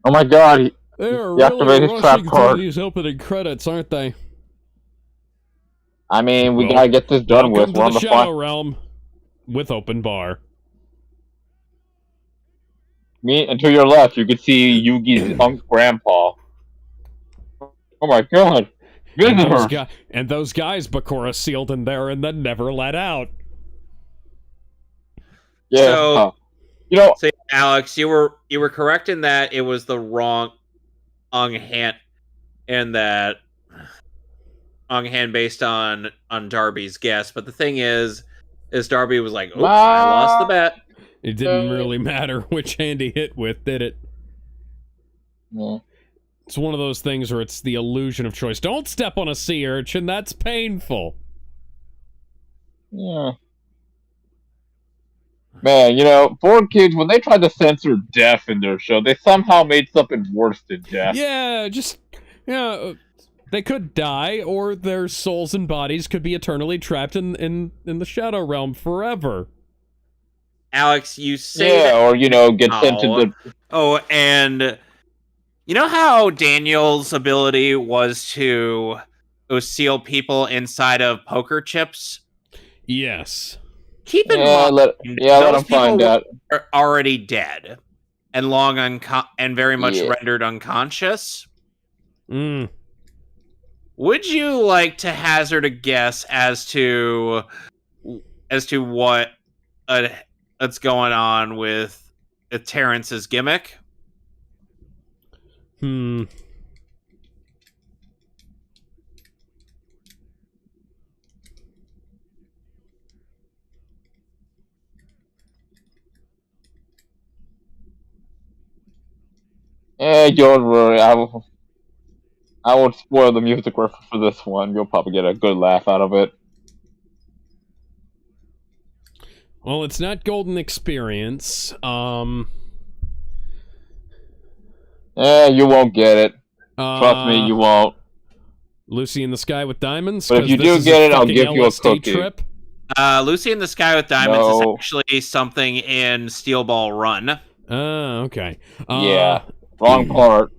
my god, They're he activated really his trap rushing through card. these opening credits, aren't they? I mean, we gotta get this done with. Welcome to the Shadow Realm with open bar. And to your left, you can see Yugi's grandpa. Oh my god. And those guys Bakura sealed in there and then never let out. Yeah. So, so Alex, you were correct in that it was the wrong hand, and that hand based on Darby's guess. But the thing is Darby was like, "Oops, I lost the bet." It didn't really matter which hand he hit with, did it? Yeah. It's one of those things where it's the illusion of choice. Don't step on a sea urchin, that's painful. Yeah. Man, 4Kids, when they tried to censor death in their show, they somehow made something worse than death. Yeah, they could die, or their souls and bodies could be eternally trapped in the Shadow Realm forever. Alex, you say that, or, get sent to the... Oh, and you know how Daniel's ability was to seal people inside of poker chips? Yes. Keep in mind, let him find out. Are already dead and and very much rendered unconscious. Mm. Would you like to hazard a guess as to what that's going on with Terrence's gimmick? Don't worry. I won't spoil the music reference for this one. You'll probably get a good laugh out of it. Well, it's not Golden Experience. You won't get it. Trust me, you won't. Lucy in the Sky with Diamonds? But if you do get it, I'll give you a cookie. Trip? Lucy in the Sky with Diamonds is actually something in Steel Ball Run. Okay. Yeah, wrong part.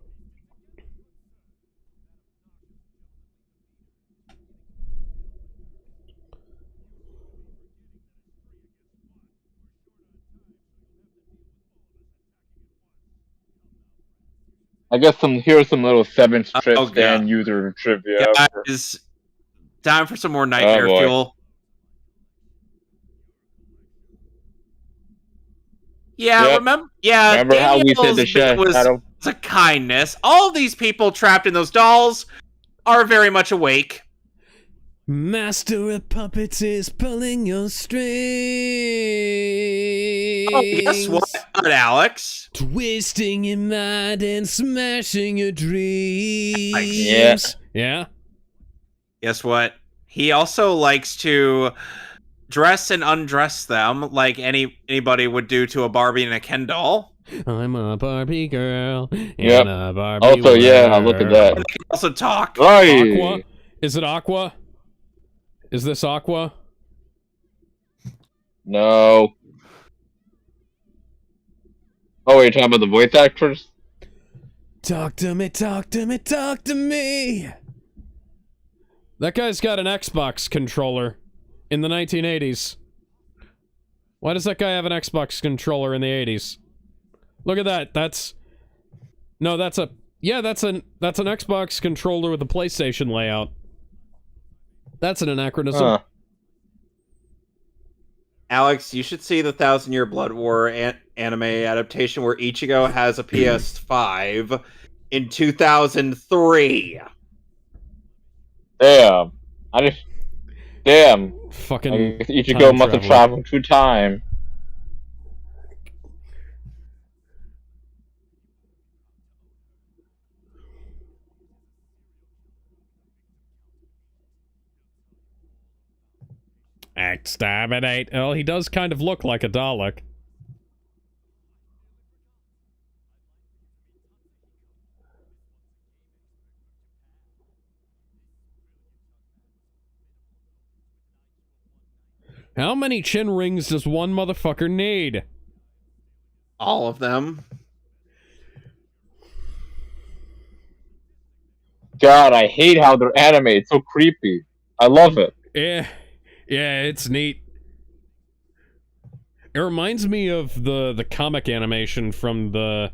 I guess here's some little 7th trip and user trivia. Guys, time for some more nightmare fuel. Yeah, remember how we said the show was a kindness. All of these people trapped in those dolls are very much awake. Master of Puppets is pulling your strings. Oh, guess what, Alex? Twisting your mind and smashing your dreams. Yeah. Yeah? Guess what? He also likes to dress and undress them like anybody would do to a Barbie and a Ken doll. I'm a Barbie girl in Yep. a Barbie Also, world. yeah, look at that. And they can also talk. Right. Aqua? Is it Aqua? Is this Aqua? No. Oh, wait, you're talking about the voice actress? Talk to me, talk to me, talk to me. That guy's got an Xbox controller in the 1980s. Why does that guy have an Xbox controller in the 80s? Look at that. That's an Xbox controller with a PlayStation layout. That's an anachronism. Huh. Alex, you should see the 1,000-Year Blood War anime adaptation where Ichigo has a PS5 in 2003. Damn. Damn. Fucking Ichigo time must have traveler. traveled through time. Exterminate. Well, he does kind of look like a Dalek. How many chin rings does one motherfucker need? All of them. God, I hate how they're animated. It's so creepy. I love it. Yeah, it's neat. It reminds me of the comic animation from the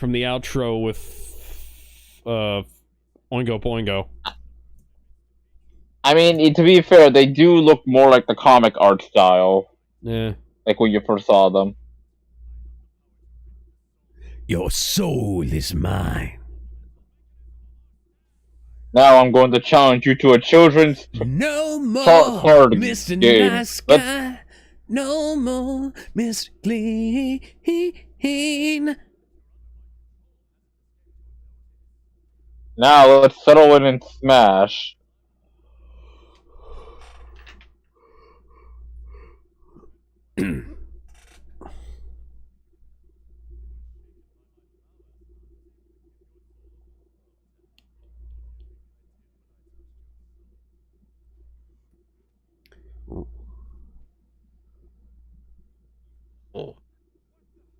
outro with Oingo Boingo. I mean, to be fair, they do look more like the comic art style. Yeah. Like when you first saw them. Your soul is mine. Now I'm going to challenge you to a children's No more, card Mr. game. Nice Guy. No more, Mr. Clean. Now let's settle in and smash.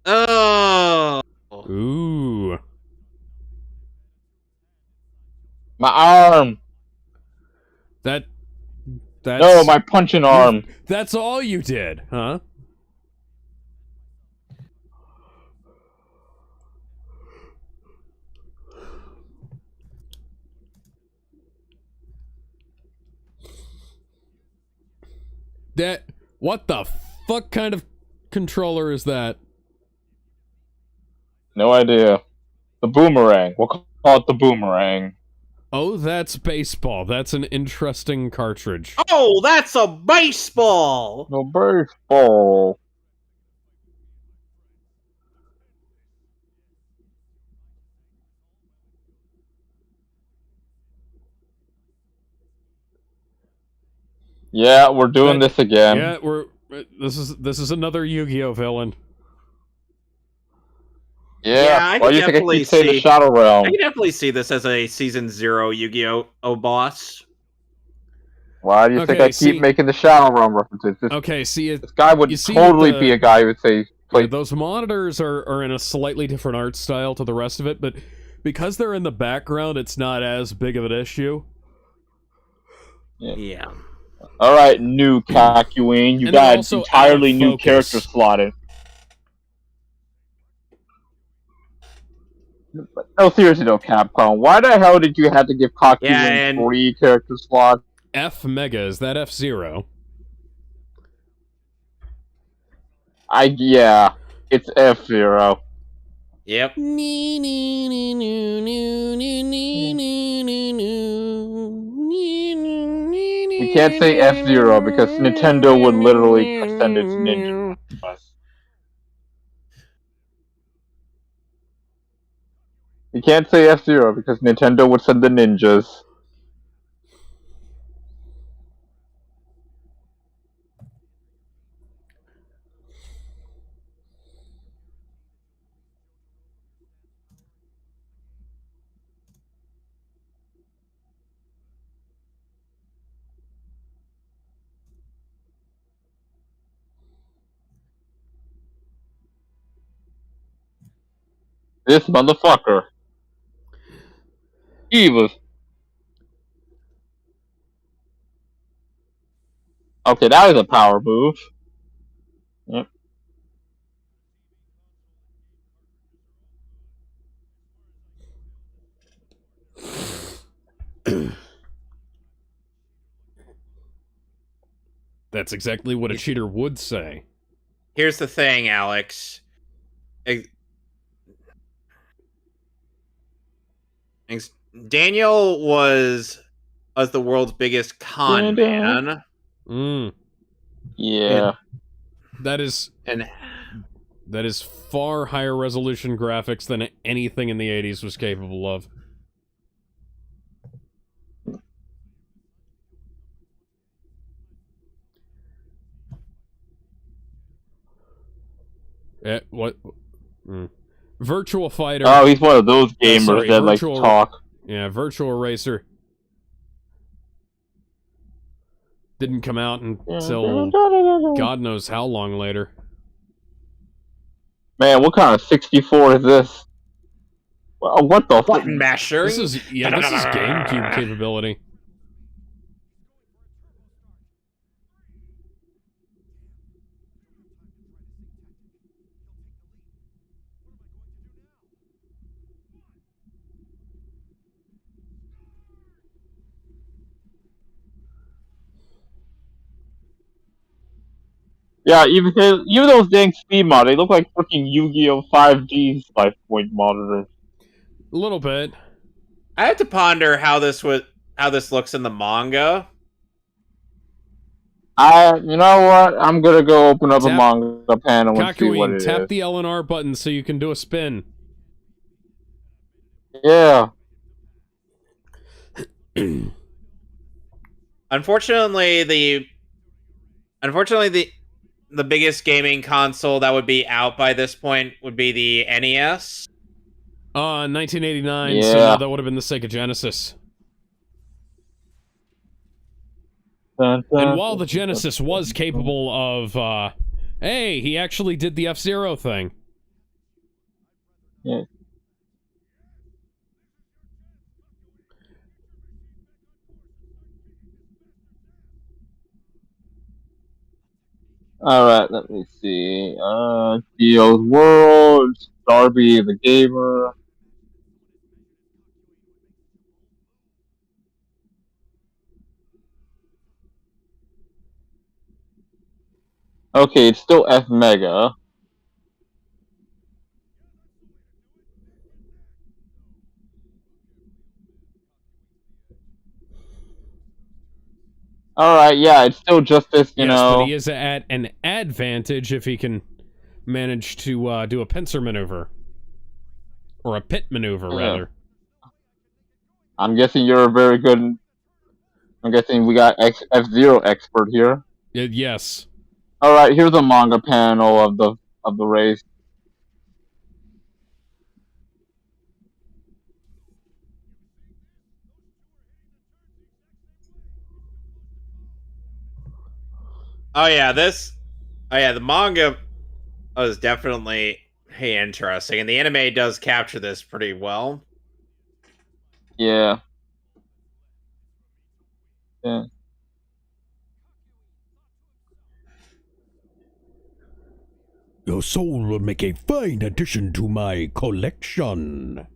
Oh. Ooh. My arm! That's No, my punching arm! That's all you did, huh? What the fuck kind of controller is that? No idea. The boomerang. We'll call it the boomerang. Oh, that's baseball. That's an interesting cartridge. Oh, that's a baseball! No baseball. Yeah, we're doing this again. Yeah, this is another Yu-Gi-Oh villain. Yeah, I why can do you think I definitely keep saying the see- Shadow Realm? I can definitely see this as a Season 0 Yu-Gi-Oh! Boss. Why do you think Okay, I keep making the Shadow Realm references? Okay, see, This guy would totally be a guy who would say... those monitors are in a slightly different art style to the rest of it, but because they're in the background, it's not as big of an issue. Yeah. Alright, new Kakuin. You And got they're an also entirely out of new focus. character slotted. No, seriously though, Capcom. Why the hell did you have to give Kakuin Yeah, and- 3 character slots? F Mega, is that F-Zero? Yeah, it's F-Zero. Yep. We You can't say F-Zero because Nintendo would literally send its ninja to us. You can't say F-Zero because Nintendo would send the ninjas. This motherfucker. He was... Okay, that was a power move. Yep. That's exactly what a cheater would say. Here's the thing, Alex. Daniel was the world's biggest con man. Yeah. That is far higher resolution graphics than anything in the 80s was capable of. What? Virtual Fighter. Oh, he's one of those gamers that like to talk. Yeah, Virtual Racer didn't come out until God knows how long later. Man, what kind of 64 is this? What the button masher? This is GameCube capability. Yeah, even those dang speed models, they look like freaking Yu-Gi-Oh! 5G 5-point monitors. A little bit. I have to ponder how this looks in the manga. You know what? I'm gonna go open up a manga panel and see what it is. Tap the L and R button so you can do a spin. Yeah. Unfortunately, the biggest gaming console that would be out by this point would be the NES. 1989, so no, that would have been the Sega Genesis. And while the Genesis was capable of, hey, he actually did the F-Zero thing. Yeah. Alright, let me see. Geo's World, Darby the Gamer. Okay, it's still F Mega. Alright, yeah, it's still just this, you know. But he is at an advantage if he can manage to do a pincer maneuver. Or a pit maneuver, rather. I'm guessing you're a very good... I'm guessing we got F-Zero expert here. Yes. Alright, here's a manga panel of the race. The manga was definitely interesting, and the anime does capture this pretty well. Yeah. Yeah. Your soul will make a fine addition to my collection.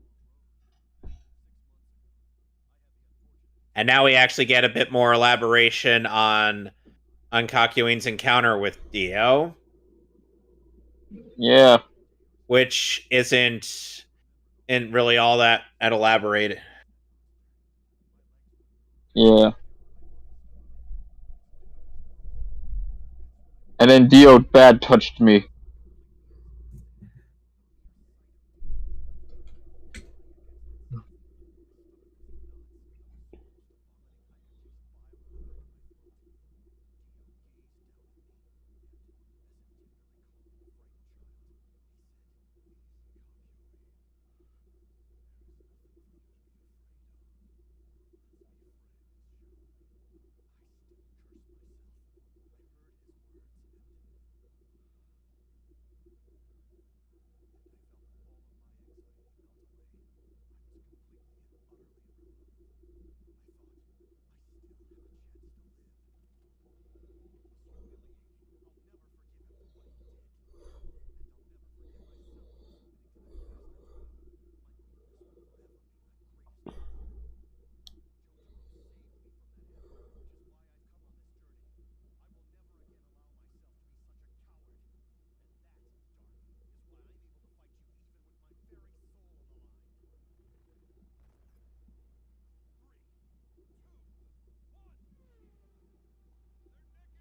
And now we actually get a bit more elaboration on Kakyoin's encounter with Dio. Yeah. Which isn't really all that elaborated. Yeah. And then Dio bad touched me.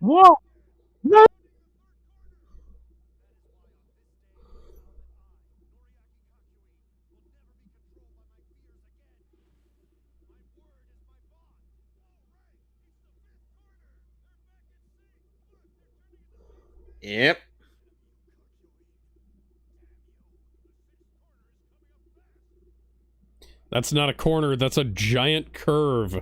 Whoa! No! Yep. That's not a corner, that's a giant curve.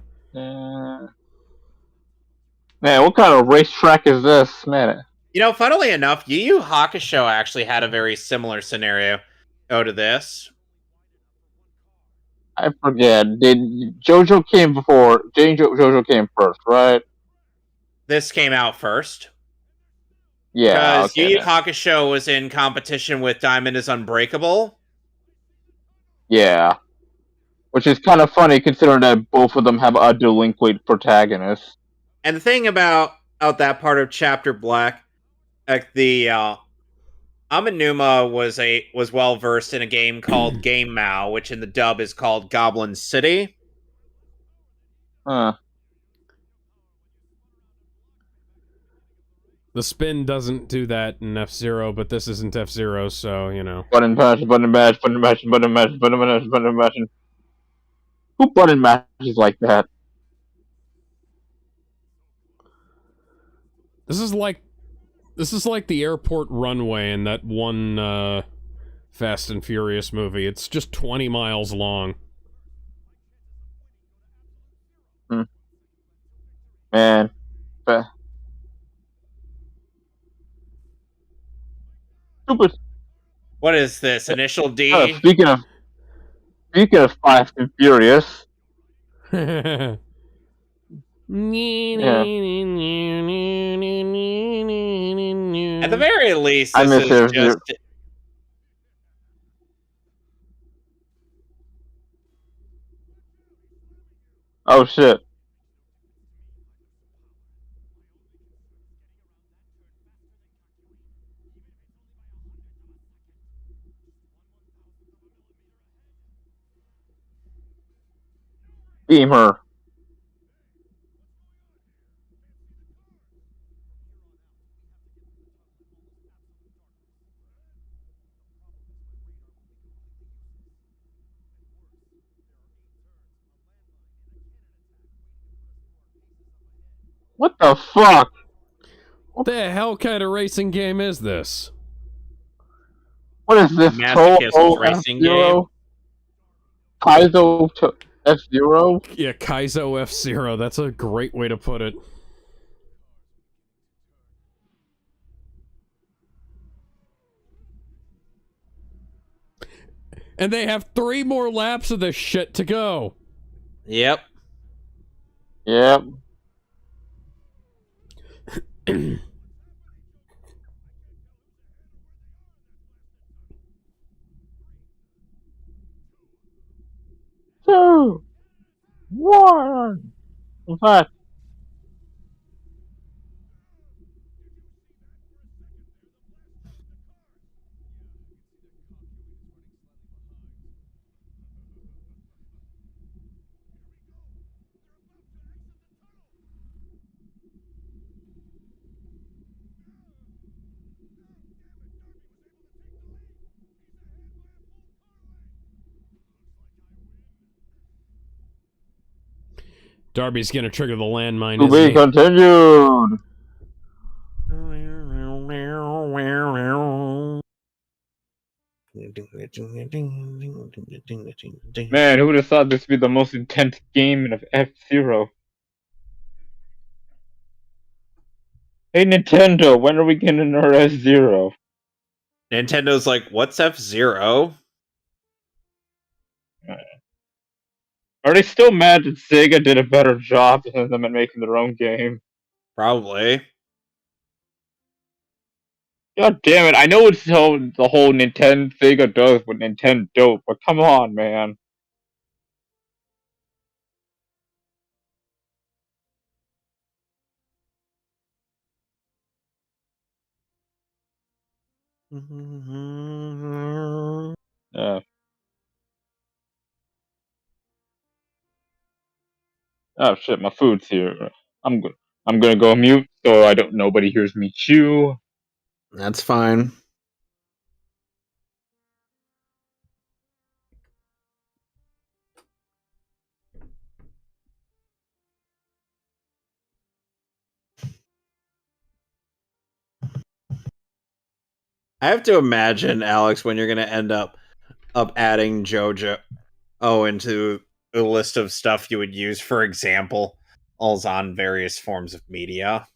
Man, what kind of racetrack is this, man? You know, funnily enough, Yu Yu Hakusho actually had a very similar scenario to this. I forget. Did Jojo came before? Jojo came first, right? This came out first. Yeah. Because Okay. Yu Yu Then. Hakusho was in competition with Diamond is Unbreakable. Yeah. Which is kind of funny considering that both of them have a delinquent protagonist. And the thing about that part of Chapter Black, like the Amanuma was well versed in a game called Game Mao, which in the dub is called Goblin City. Huh. The spin doesn't do that in F-Zero, but this isn't F-Zero, so, you know. Button mash, button mash, button mash, button mash, button mash, button mash. Who button mashes like that? This is like the airport runway in that one Fast and Furious movie. It's just 20 miles long. Man. Stupid. What is this? Initial D? Speaking of Fast and Furious. Yeah. At the very least, I this miss is it. just... Oh shit. Beam her. What the fuck? What the hell kind of racing game is this? What is this? Masochism's racing game. Kaizo F-Zero? Yeah, Kaizo F-Zero. That's a great way to put it. And they have 3 more laps of this shit to go. Yep. Yep. Two, one. In fact, Darby's gonna trigger the landmine, To isn't be he? continued. Man, who would have thought this would be the most intense game of F-Zero? Hey Nintendo, when are we getting our F-Zero? Nintendo's like, what's F-Zero? Are they still mad that Sega did a better job than them at making their own game? Probably. God damn it, I know it's the whole Nintendo Sega does what Nintendo don't, but come on, man. Yeah. Oh shit, my food's here. I'm gonna go mute so nobody hears me chew. That's fine. I have to imagine, Alex, when you're going to end up adding Jojo into a list of stuff you would use, for example, all's on various forms of media.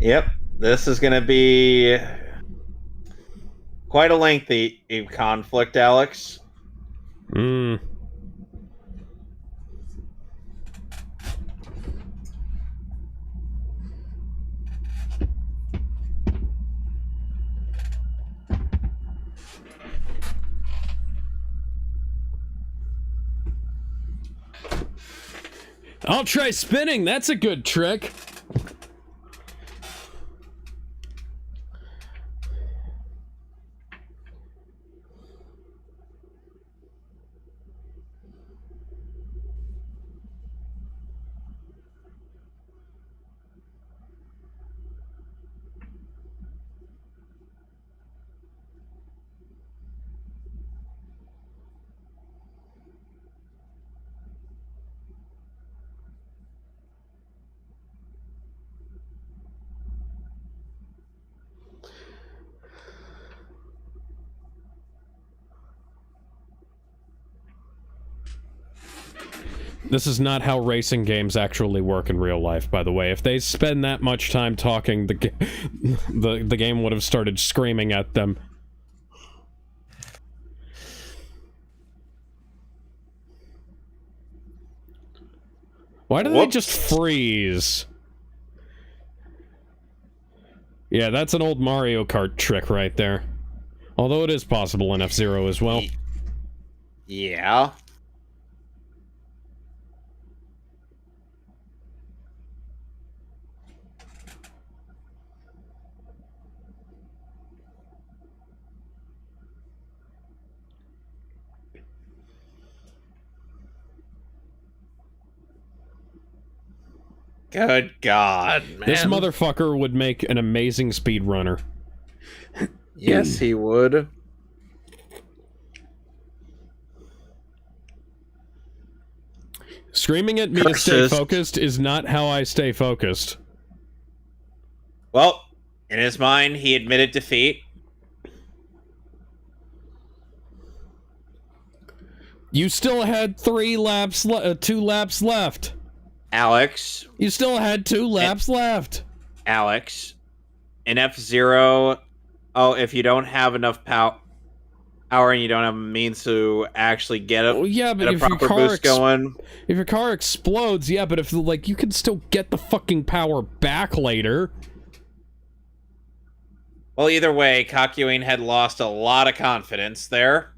Yep, this is going to be quite a lengthy conflict, Alex. I'll try spinning. That's a good trick. This is not how racing games actually work in real life, by the way. If they spend that much time talking, the game would have started screaming at them. Why do they just freeze? Yeah, that's an old Mario Kart trick right there. Although it is possible in F-Zero as well. Yeah. Good God, man. This motherfucker would make an amazing speedrunner. Yes, he would. Screaming at me to stay focused is not how I stay focused. Well, in his mind, he admitted defeat. You still had 2 laps left. Alex. You still had 2 laps left. Alex. In F-Zero, if you don't have enough power and you don't have a means to actually get a, but if proper boost going. If your car explodes, yeah, but if, like, you can still get the fucking power back later. Well, either way, Kakyoin had lost a lot of confidence there.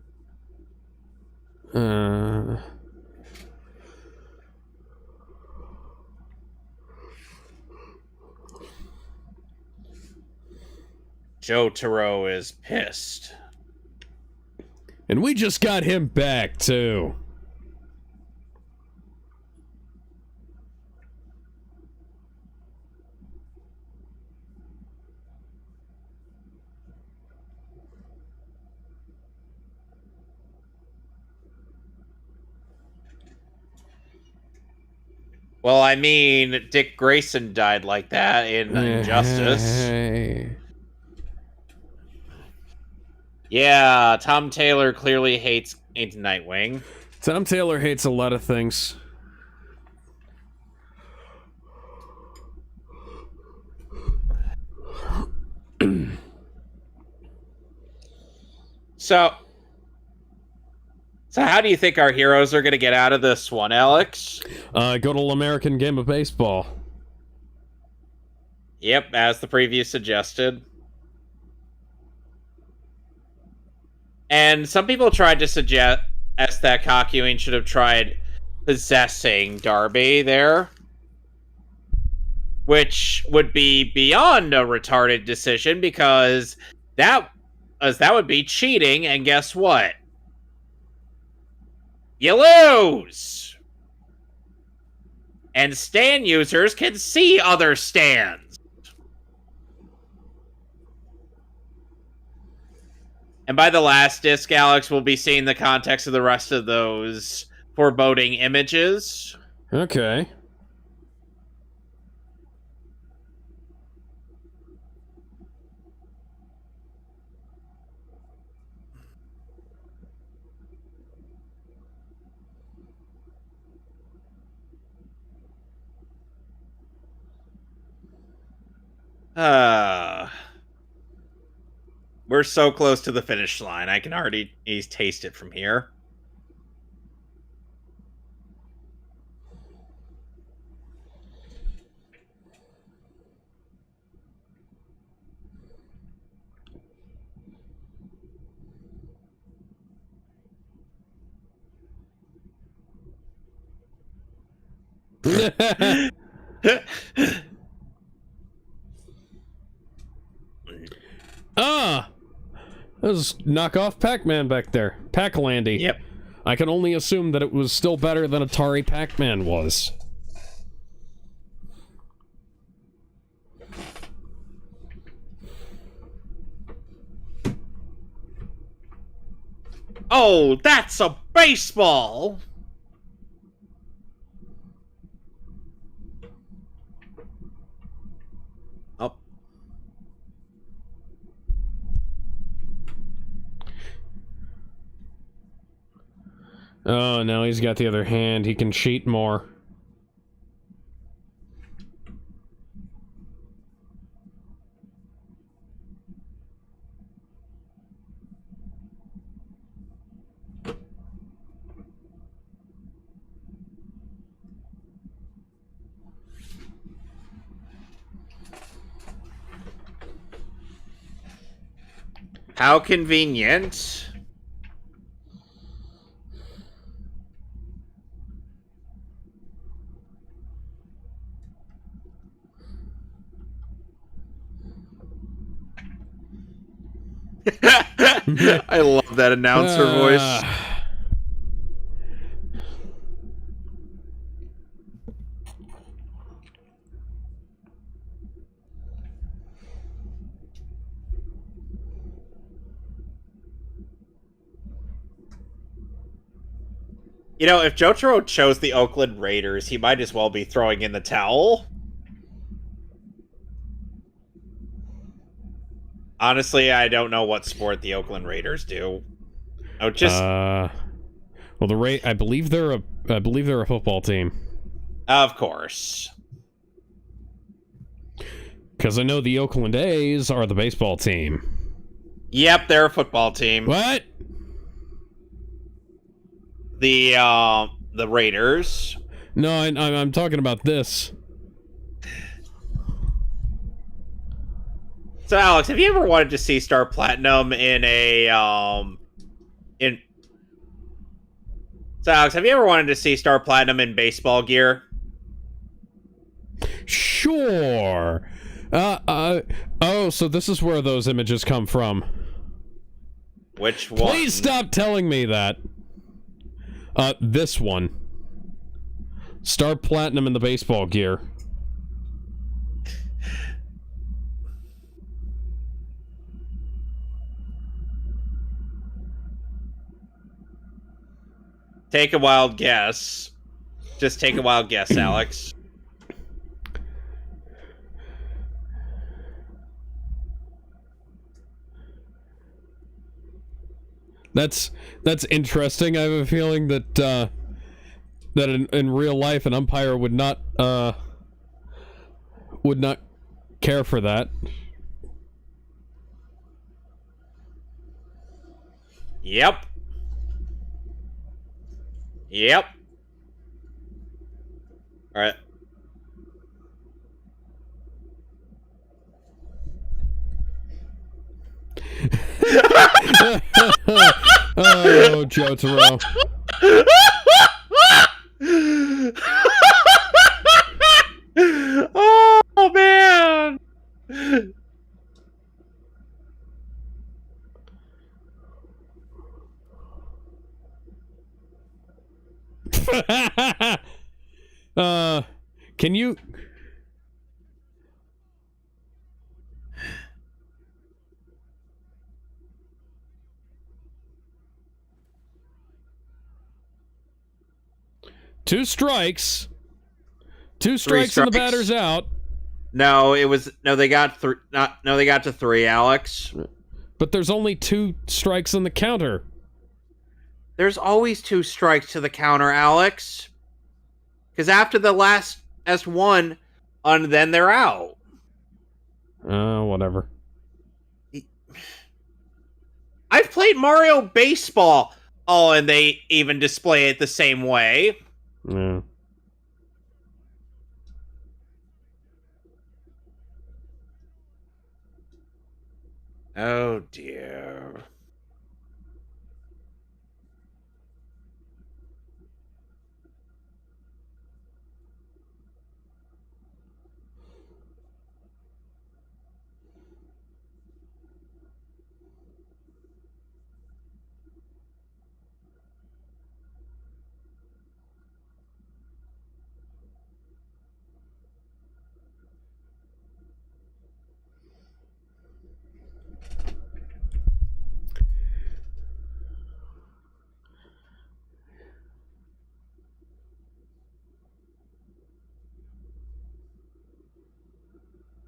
Jotaro is pissed. And we just got him back, too. Well, I mean, Dick Grayson died like that in Injustice. Yeah, Tom Taylor clearly hates Nightwing. Tom Taylor hates a lot of things. So how do you think our heroes are going to get out of this one, Alex? Go to American Game of Baseball. Yep, as the preview suggested. And some people tried to suggest that Kakyoin should have tried possessing Darby there, which would be beyond a retarded decision because that would be cheating, and guess what? You lose! And stand users can see other stands. And by the last disc, Alex, we'll be seeing the context of the rest of those foreboding images. Okay. We're so close to the finish line. I can already taste it from here. There's knockoff Pac-Man back there. Pac-Landy. Yep. I can only assume that it was still better than Atari Pac-Man was. Oh, that's a baseball! Oh. Oh, now he's got the other hand. He can cheat more. How convenient. I love that announcer voice. You know, if Jojo chose the Oakland Raiders, he might as well be throwing in the towel. Honestly, I don't know what sport the Oakland Raiders do. Oh, just well, I believe they're a football team. Of course. Because I know the Oakland A's are the baseball team. Yep, they're a football team. What? The Raiders. No, I'm talking about this. So, Alex, have you ever wanted to see Star Platinum in a So, Alex, have you ever wanted to see Star Platinum in baseball gear? Sure. Oh, so this is where those images come from. Which one? Please stop telling me that. This one. Star Platinum in the baseball gear. Take a wild guess. Just take a wild guess, Alex. That's interesting. I have a feeling that that in real life an umpire would not care for that. Yep. Yep. All right. Oh, Jotaro. Oh man. Can you? Two strikes. Two strikes and the batter's out. No, it was They got they got to 3, Alex. But there's only 2 strikes on the counter. There's always 2 strikes to the counter, Alex. Because after the last S1, and then they're out. Whatever. I've played Mario Baseball. Oh, and they even display it the same way. Yeah. Oh, dear.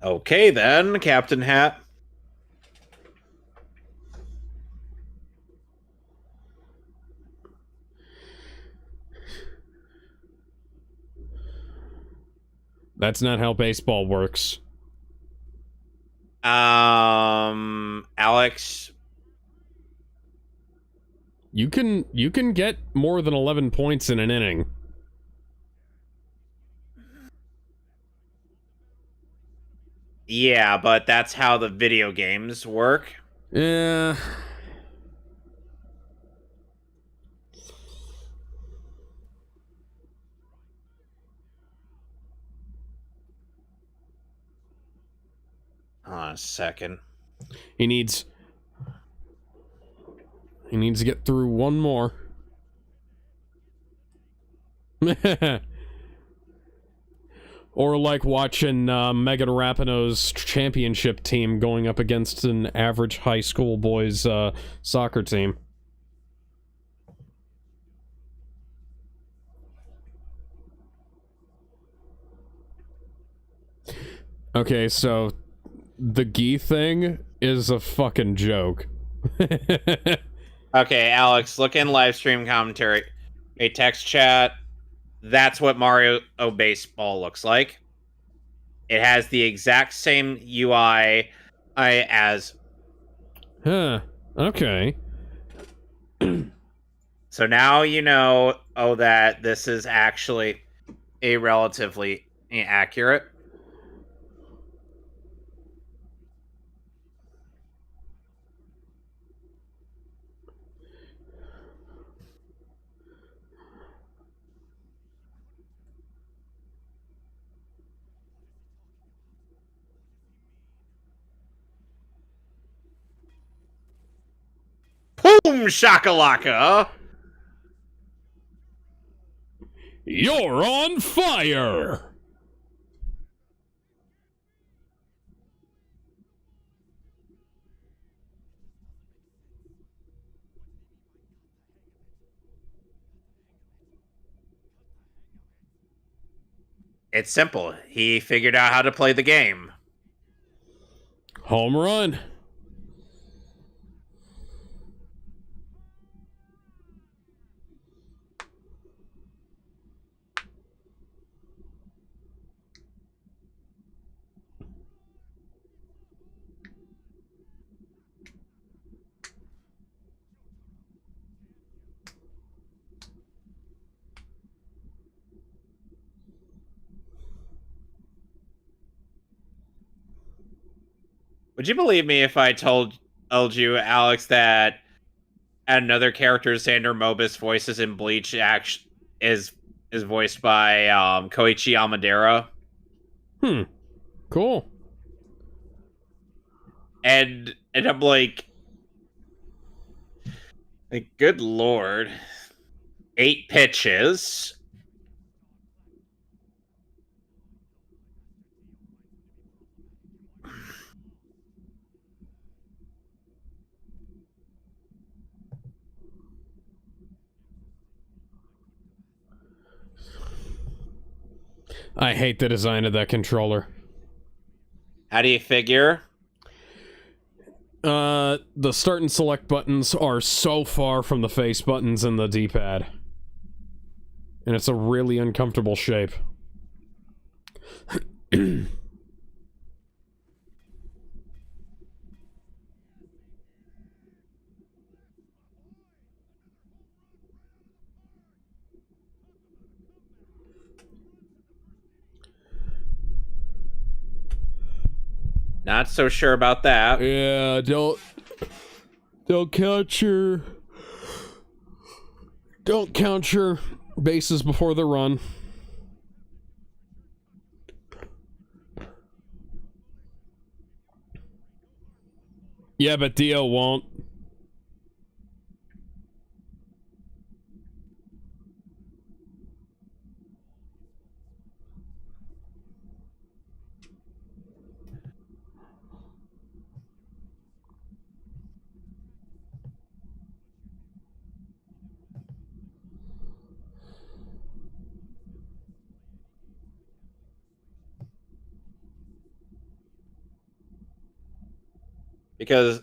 Okay, then, Captain Hat. That's not how baseball works. Alex. You can get more than 11 points in an inning. Yeah, but that's how the video games work. Yeah. Hold on a second. He needs to get through one more. Or like watching Megan Rapinoe's championship team going up against an average high school boys soccer team. Okay, so the Gi thing is a fucking joke. Okay, Alex, look in live stream commentary. A text chat. That's what Mario Baseball looks like. It has the exact same UI as... Huh. Okay. So now you know, that this is actually a relatively accurate. Boom shakalaka! You're on fire! It's simple. He figured out how to play the game. Home run. Would you believe me if I told you, Alex, that another character, Xander Mobus, voices in Bleach, is voiced by Koichi Amadera? Cool. And I'm like, good lord. 8 pitches. I hate the design of that controller. How do you figure? The start and select buttons are so far from the face buttons in the D-pad. And it's a really uncomfortable shape. Not so sure about that. Yeah, don't count your bases before the run. Yeah, but Dio won't. Because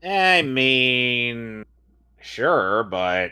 I mean, sure, but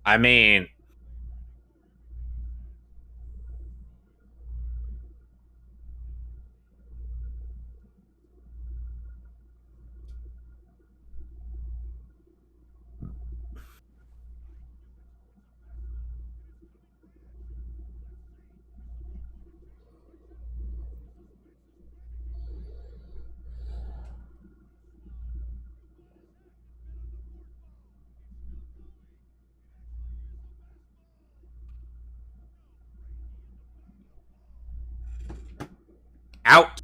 I mean, out.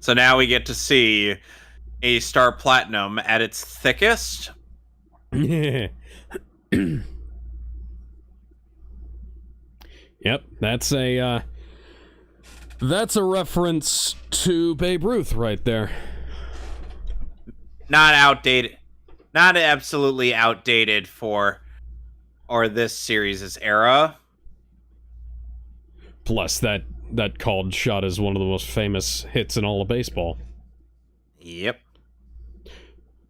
So now we get to see a Star Platinum at its thickest. Yep, that's a reference to Babe Ruth right there. Not outdated, not absolutely outdated for this series' era. Plus, that called shot is one of the most famous hits in all of baseball. Yep.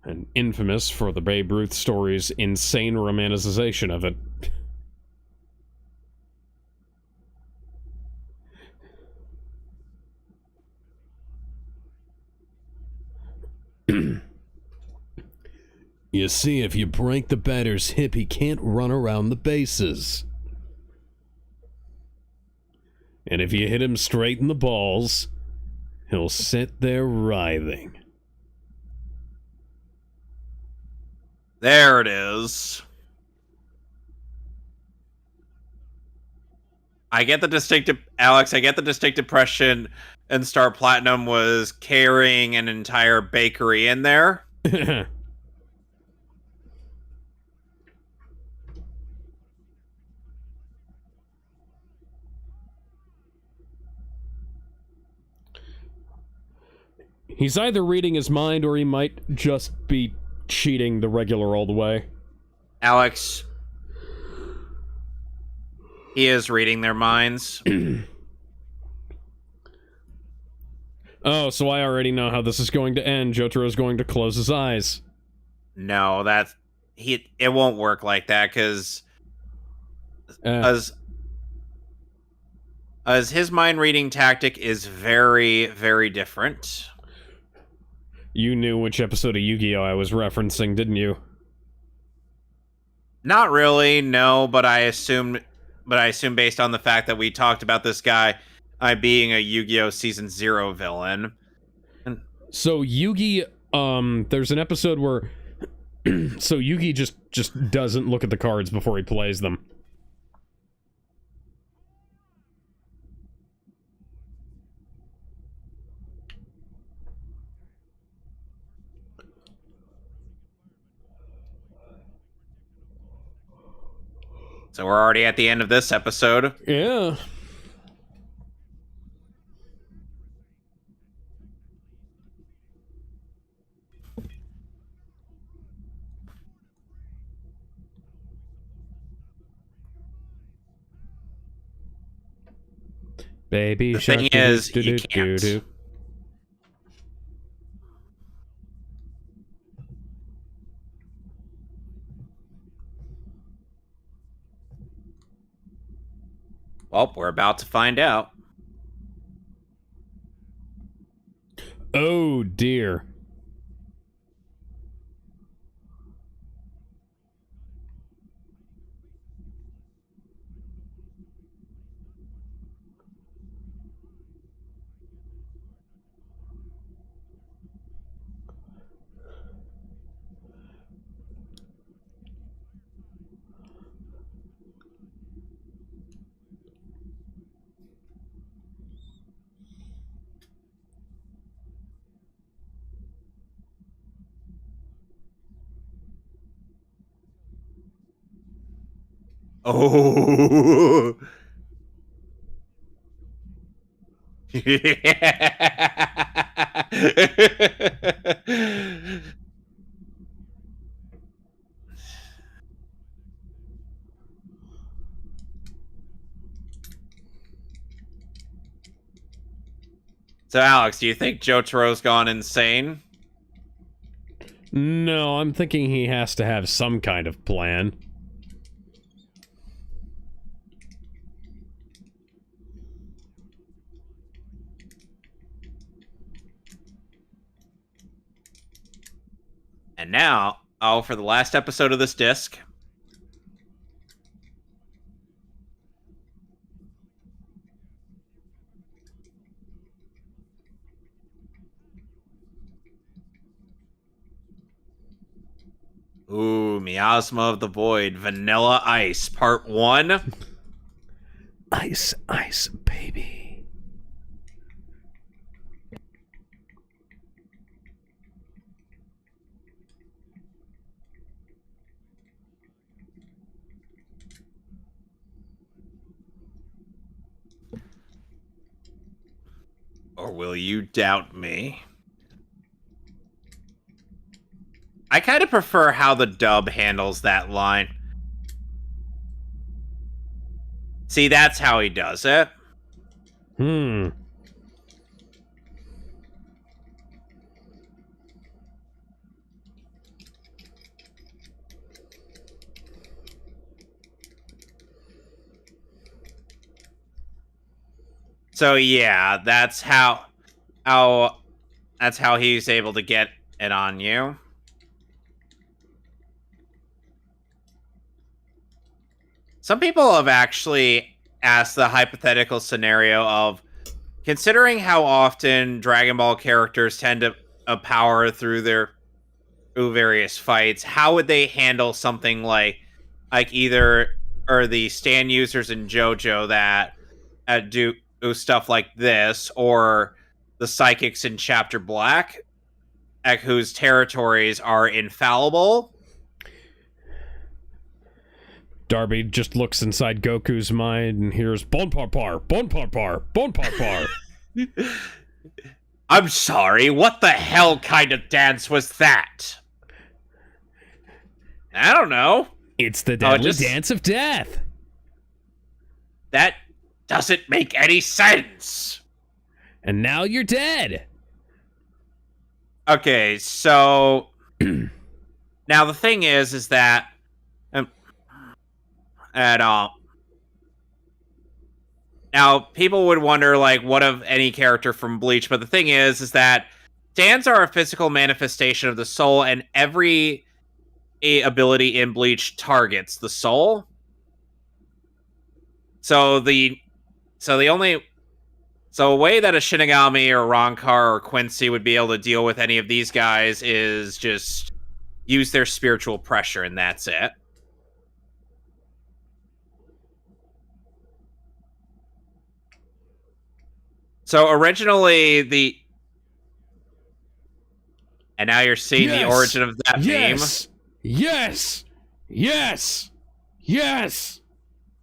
And infamous for the Babe Ruth story's insane romanticization of it. You see, if you break the batter's hip, he can't run around the bases. And if you hit him straight in the balls, he'll sit there writhing. There it is. I get the distinct impression and Star Platinum was carrying an entire bakery in there. He's either reading his mind or he might just be cheating the regular old way. Alex, he is reading their minds. Oh, so I already know how this is going to end. Jotaro's going to close his eyes. No, it won't work like that, because as his mind reading tactic is very, very different. You knew which episode of Yu-Gi-Oh! I was referencing, didn't you? Not really, no, but I assume based on the fact that we talked about this guy being a Yu-Gi-Oh! Season 0 villain. So Yugi, there's an episode where so Yugi just doesn't look at the cards before he plays them. So we're already at the end of this episode. Yeah. Baby The shark. thing is, you can't. Well, we're about to find out. Oh dear. Oh. So, Alex, do you think Jotaro's gone insane? No, I'm thinking he has to have some kind of plan. And now, for the last episode of this disc. Ooh, Miasma of the Void, Vanilla Ice, Part 1. Ice, ice, baby. will you doubt me? I kind of prefer how the dub handles that line. See, that's how he does it. So yeah, that's how he's able to get it on you. Some people have actually asked the hypothetical scenario of, considering how often Dragon Ball characters tend to power through various fights, how would they handle something like either or the stand users in JoJo that do stuff like this, or the psychics in Chapter Black, whose territories are infallible? Darby just looks inside Goku's mind and hears Bon Parpar, Bon Parpar, Bon Parpar. I'm sorry, what the hell kind of dance was that? I don't know. It's the deadly dance of death. That doesn't make any sense. And now you're dead. Okay, so now the thing is that now people would wonder, like, what of any character from Bleach? But the thing is that stands are a physical manifestation of the soul, and every ability in Bleach targets the soul. So a way that a Shinigami or Rankar or Quincy would be able to deal with any of these guys is just use their spiritual pressure, and that's it. So originally and now you're seeing the origin of that meme. Yes! Yes! Yes!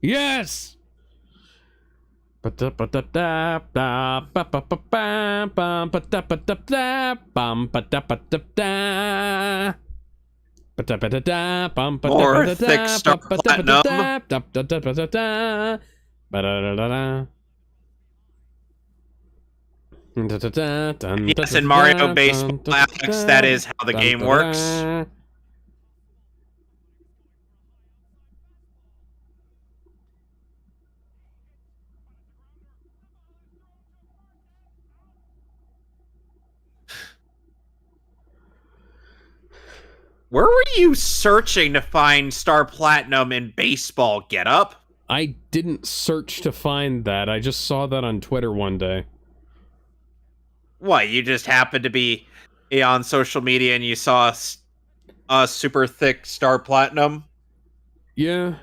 Yes! More thick Star Platinum. Yes, in Mario Baseball, Alex, that is how the game works. Where were you searching to find Star Platinum in baseball getup? I didn't search to find that. I just saw that on Twitter one day. What, you just happened to be on social media and you saw a super thick Star Platinum? Yeah.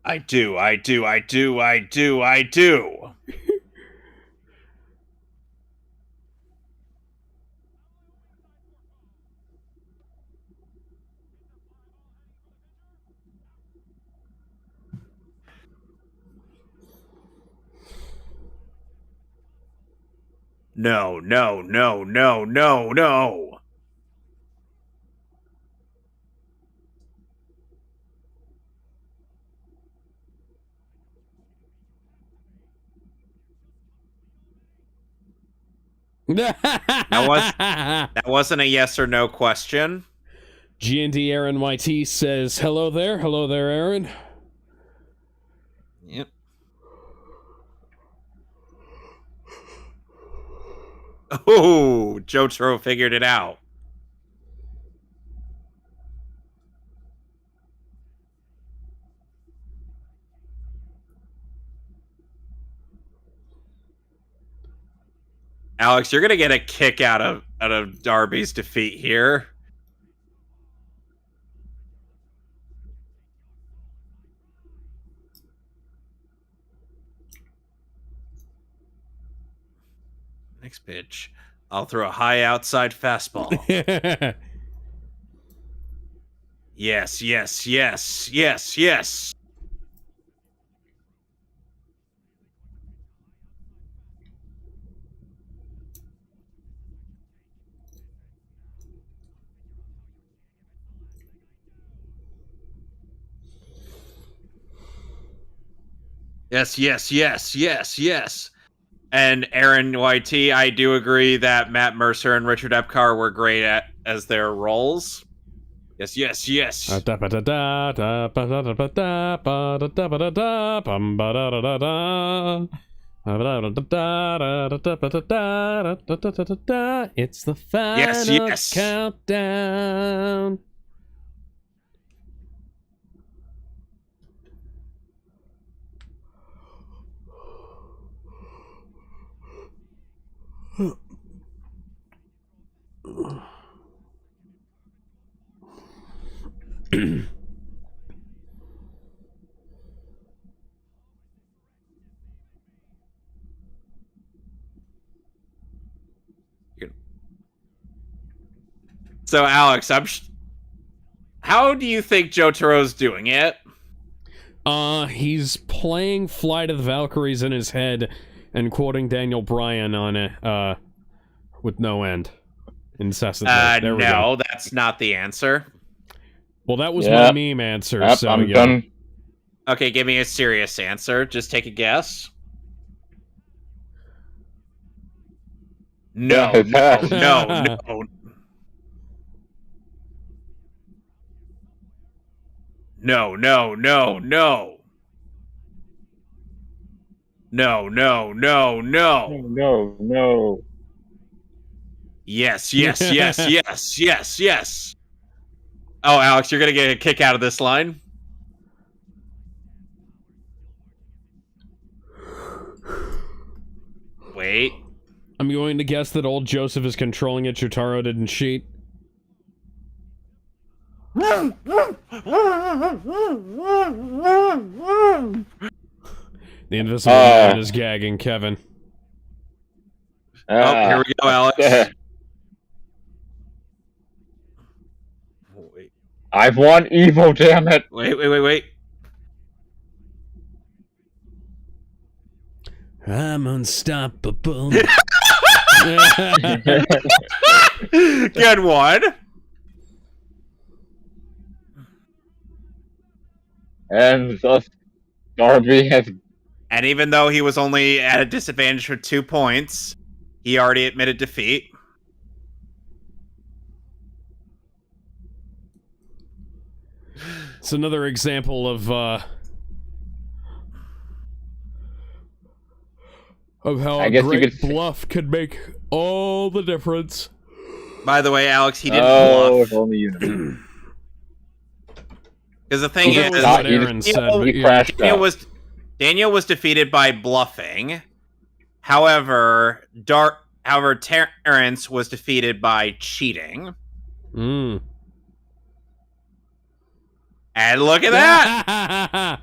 I do. No. That wasn't a yes or no question. G&D Aaron YT says, hello there, Aaron. Yep. Oh, Jojo figured it out. Alex, you're gonna get a kick out of Darby's defeat here. Next pitch. I'll throw a high outside fastball. Yes, yes, yes, yes, yes. Yes, yes, yes, yes, yes. And Aaron YT, I do agree that Matt Mercer and Richard Epcar were great as their roles. Yes, yes, yes. It's the final yes. countdown. So, Alex, how do you think Jotaro's doing it? He's playing Flight of the Valkyries in his head and quoting Daniel Bryan on it, with no end. Incessantly. There we no, go. that's not the answer. Well, that was my meme answer, Yep, so I'm yeah. done. Okay, give me a serious answer. Just take a guess. No, Yeah, no, it's no, no. No, no, no, no. No, no, no, no. No, no. Yes, yes, yes, yes, yes, yes. Oh, Alex, you're gonna get a kick out of this line. Wait. I'm going to guess that old Joseph is controlling it. Jotaro didn't cheat. The Invisible Man is gagging Kevin. Oh, here we go, Alex. Wait. I've won Evo, damn it. Wait. I'm unstoppable. Good one. And thus, Darby has... And even though he was only at a disadvantage for 2 points, he already admitted defeat. It's another example of how a great bluff could make all the difference. By the way, Alex, he didn't bluff. If only you knew. Because the thing is, what Aaron said, Daniel was defeated by bluffing. However, Terrence was defeated by cheating. Mm. And look at that!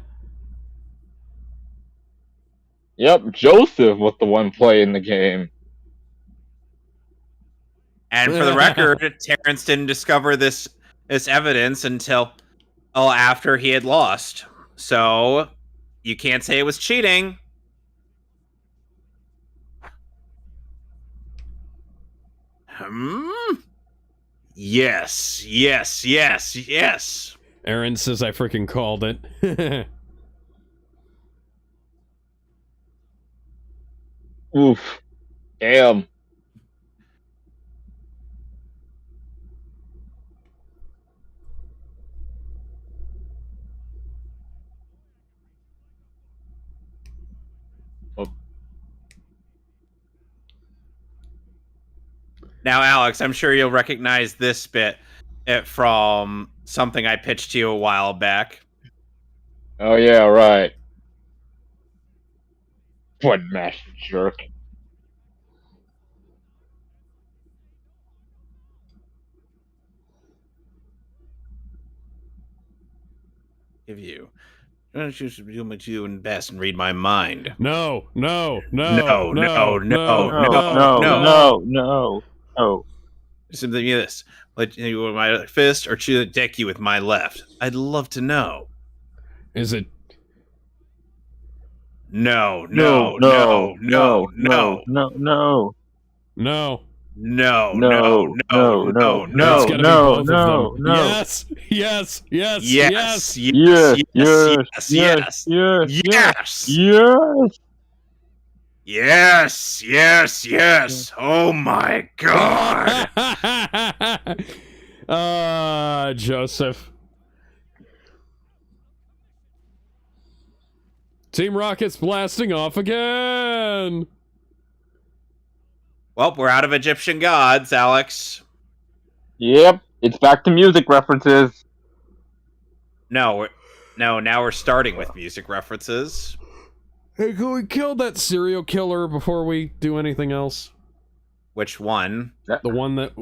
Yep, Joseph was the one playing the game. And for the record, Terrence didn't discover this evidence until after he had lost. So you can't say it was cheating. Yes. Aaron says I freaking called it. Oof. Damn. Now, Alex, I'm sure you'll recognize this bit from something I pitched to you a while back. Oh, yeah, right. What mash jerk. Give you You should do what you do best and read my mind. No. No. Simply this. Let you with my fist or deck you with my left. I'd love to know. Is it? No. No. It's gotta be both of them. Yes. Yes. Oh my god. Joseph. Team Rocket's blasting off again. Well, we're out of Egyptian gods, Alex. Yep, it's back to music references. No, now we're starting with music references. Hey, can we kill that serial killer before we do anything else? Which one? The one that's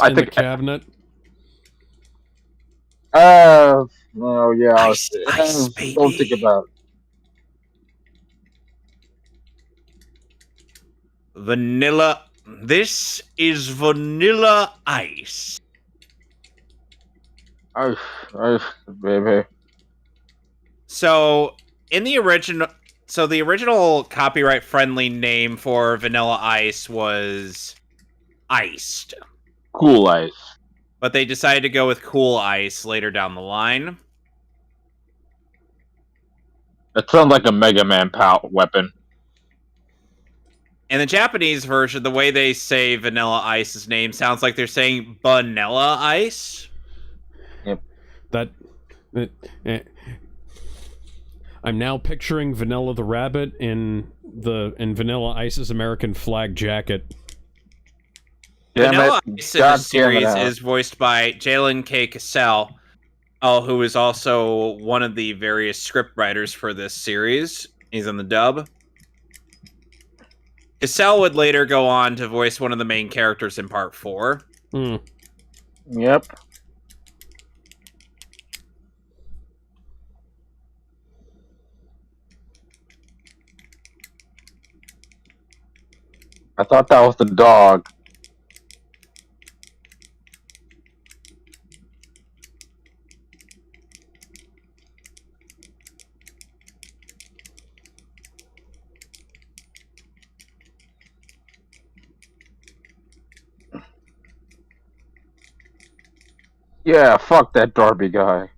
in the cabinet. Oh yeah. Ice, baby. Don't think about it. Vanilla. This is Vanilla Ice. Ice, baby. So the original copyright-friendly name for Vanilla Ice was Iced. Cool Ice. But they decided to go with Cool Ice later down the line. That sounds like a Mega Man weapon. In the Japanese version, the way they say Vanilla Ice's name sounds like they're saying Vanilla Ice. Yep. I'm now picturing Vanilla the Rabbit in Vanilla Ice's American flag jacket. Vanilla Ice in the series is voiced by Jalen K. Cassell, who is also one of the various script writers for this series. He's in the dub. Cassell would later go on to voice one of the main characters in Part 4. Yep. I thought that was the dog. Yeah, fuck that Darby guy.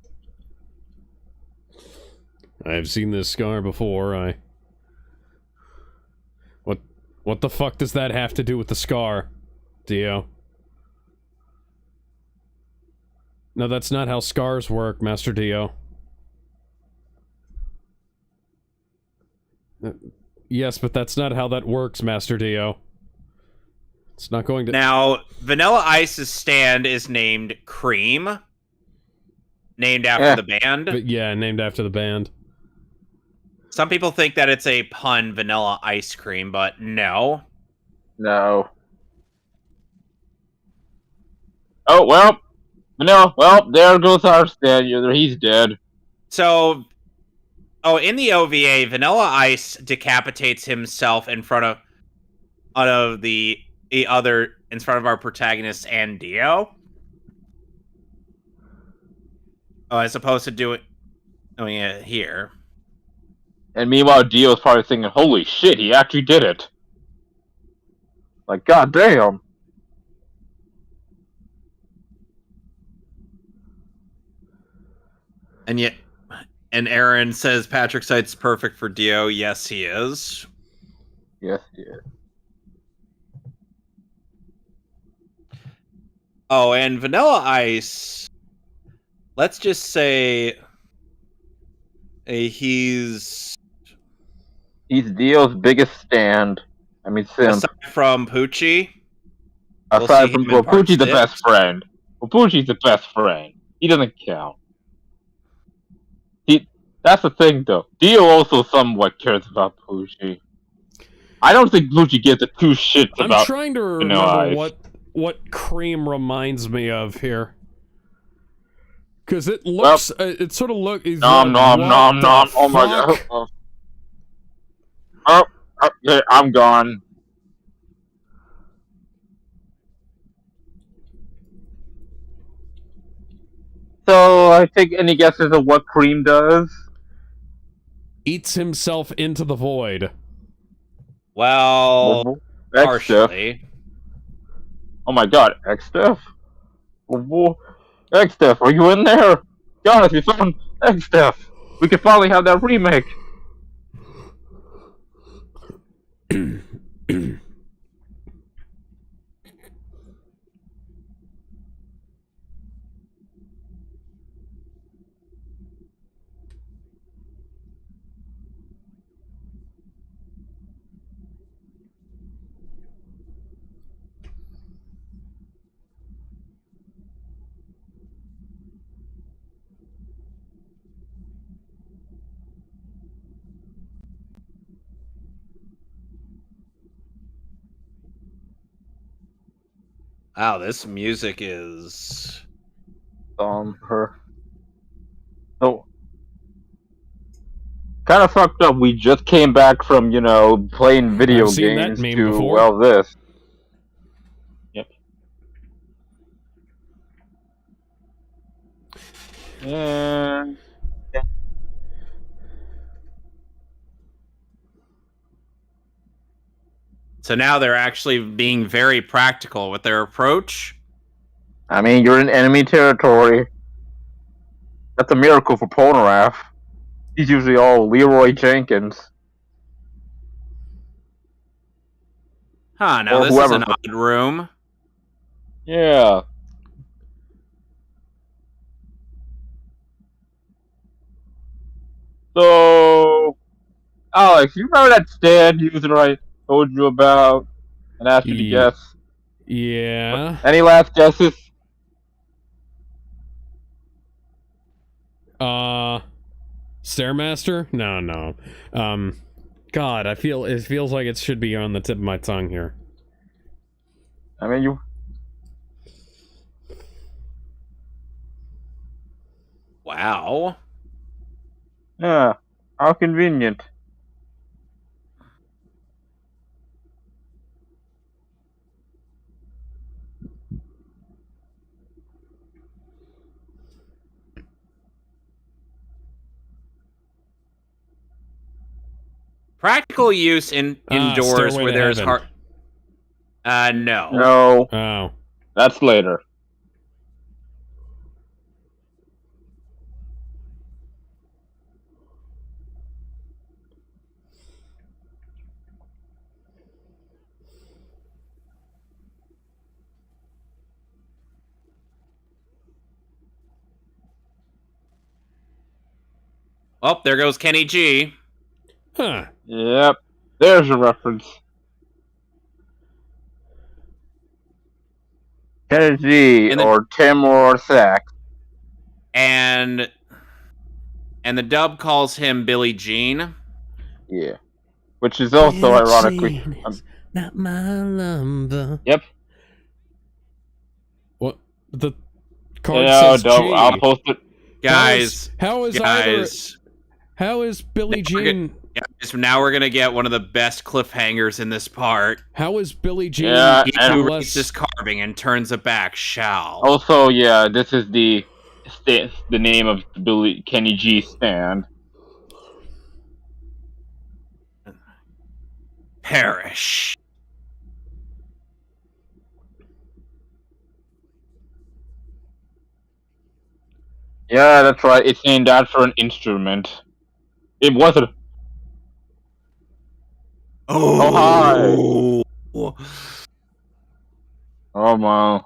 I've seen this scar before. What the fuck does that have to do with the scar, Dio? No, that's not how scars work, Master Dio. Yes, but that's not how that works, Master Dio. It's not going to... Now, Vanilla Ice's stand is named Cream. Named after the band. But yeah, named after the band. Some people think that it's a pun, Vanilla Ice Cream, but no. No. Oh, well. Vanilla, well, there goes our stand. He's dead. So, in the OVA, Vanilla Ice decapitates himself in front of in front of our protagonist and Dio. As opposed to doing it here. And meanwhile, Dio's probably thinking, holy shit, he actually did it. Like, goddamn. And Aaron says Patrick Sight's perfect for Dio. Yes, he is. Yes, he is. Oh, and Vanilla Ice, let's just say he's Dio's biggest stand. I mean, simp. Aside from Poochie. Poochie's the best friend. Well, Poochie's the best friend. He doesn't count. That's the thing, though. Dio also somewhat cares about Poochie. I don't think Poochie gives a two shits about... I'm trying to remember what Cream reminds me of here. Because it looks, it sort of looks. Nom nom nom nom. Oh my god. Oh, okay, I'm gone. So, I take any guesses of what Cream does? Eats himself into the void. Well, partially. Oh my god, X-Def? X-Def, are you in there? Guys, we found X-Def! We can finally have that remake! Wow, this music is... Her. So, kind of fucked up. We just came back from, playing video games to, before. well, this. Yep. And... So now they're actually being very practical with their approach. I mean, you're in enemy territory. That's a miracle for Polnareff. He's usually all Leroy Jenkins. Huh, now this is an odd room. Yeah. So, Alex, you remember that stand user I told you about and asked you to guess? Yeah. Any last guesses? Stairmaster? No. God, it feels like it should be on the tip of my tongue here. I mean, you... Wow. Yeah, how convenient. Practical use indoors where there's hard... no. No. Oh. That's later. Oh, there goes Kenny G. Huh. Yep. There's a reference. Kenny G or Tim or Sack. And the dub calls him Billie Jean. Yeah. Which is also ironically... not my lumber. Yep. What? The card says G. I'll post it. Guys. How is Billie Jean... So now we're gonna get one of the best cliffhangers in this part. How is Billie Jean... He who reads this carving and turns it back shall. Also, yeah, this is the name of Kenny G stand. Perish. Yeah, that's right. It's named after an instrument. It wasn't. Oh, hi. Oh, wow.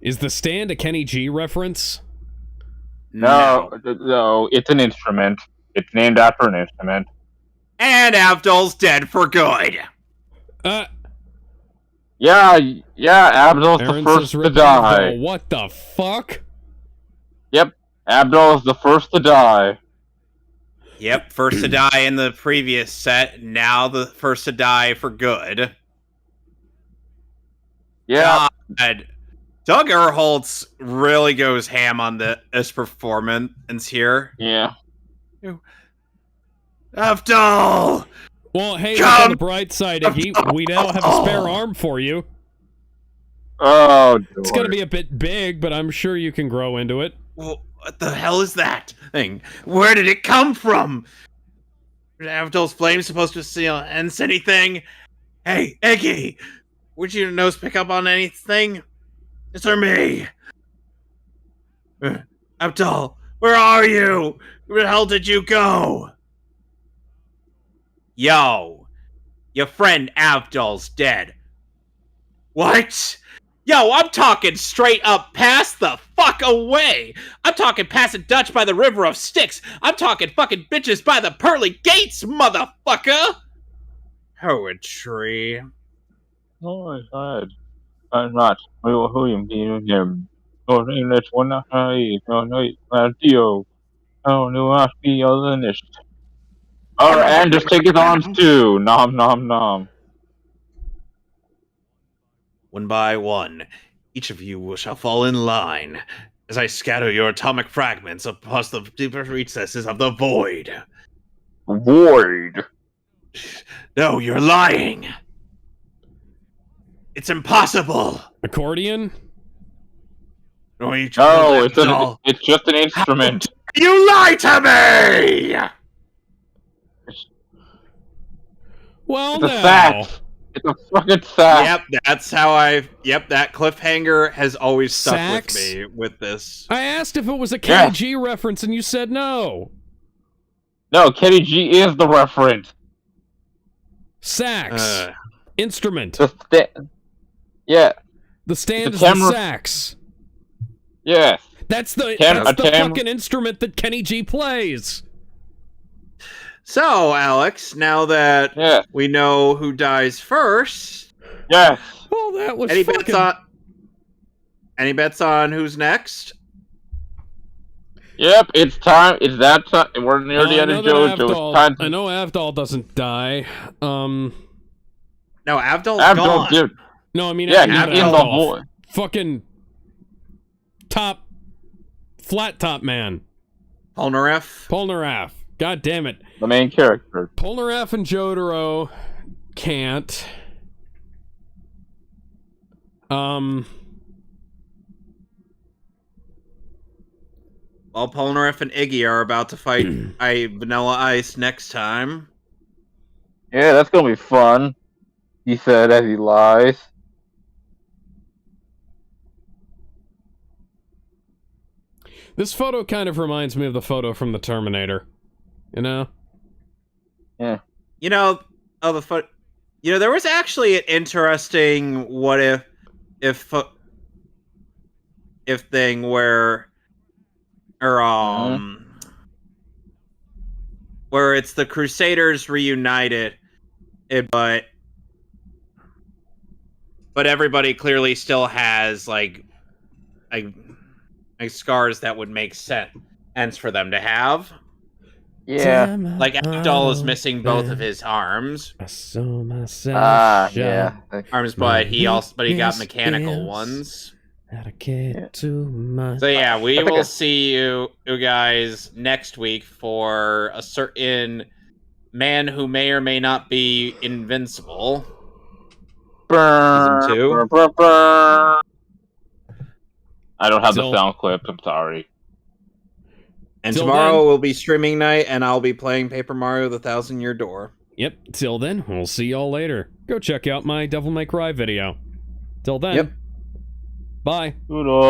Is the stand a Kenny G reference? No, it's an instrument. It's named after an instrument. And Abdul's dead for good. Yeah, Abdul's the first to die. What the fuck? Yep, Abdul is the first to die. Yep, first to die in the previous set, now the first to die for good. Yeah. God. Doug Erholtz really goes ham on this performance here. Yeah. Avdol! Well, hey, look on the bright side, Iggy. We now have a spare arm for you. Oh, it's going to be a bit big, but I'm sure you can grow into it. Well, what the hell is that thing? Where did it come from? Is Avdol's flame supposed to sense anything? Hey, Iggy! Would your nose pick up on anything? It's or me? Avdol, where are you? Where the hell did you go? Yo, your friend Avdol's dead. What? Yo, I'm talking straight up past the fuck away. I'm talking passing Dutch by the River of Styx. I'm talking fucking bitches by the pearly gates, motherfucker. Poetry. Oh, I'm not. Who am him? Oh, let's one night. No, Dio. Oh, no, I be finished. Alright, and just take his arms too. Nom nom nom. One by one, each of you shall fall in line as I scatter your atomic fragments across the deeper recesses of the void. Void? No, you're lying. It's impossible. Accordion? No, it's just an instrument. You lie to me! Well, it's a sax. It's a fucking sax. Yep, that's how that cliffhanger has always stuck Sax? with me with this. I asked if it was a Kenny G reference and you said no. No, Kenny G is the reference. Sax. Instrument. Yeah. The stand is the sax. Yes. That's the fucking instrument that Kenny G plays. So, Alex, now that we know who dies first, yes. Well, that was any bets on who's next? Yep, it's time. It's that time. We're near the end of Jojo. I know Avdol doesn't die. No, Avdol's gone. Did. No, I mean, he's in the void. Fucking flat top man. Polnareff. God damn it. The main character. Polnareff and Jotaro can't. Well, Polnareff and Iggy are about to fight Vanilla Ice next time. Yeah, that's gonna be fun. He said as he lies. This photo kind of reminds me of the photo from the Terminator. You know? Yeah. You know, there was actually an interesting what if thing where where it's the Crusaders reunited, but everybody clearly still has like scars that would make sense for them to have. Yeah. Like Avdol is missing both of his arms. I saw myself. Arms, but he got mechanical ones. So yeah, we will see you guys next week for a certain man who may or may not be invincible. Season 2. I don't have the sound clip. I'm sorry. And tomorrow will be streaming night, and I'll be playing Paper Mario: The 1,000-Year Door. Yep. Till then, we'll see y'all later. Go check out my Devil May Cry video. Till then. Yep. Bye. Toodles.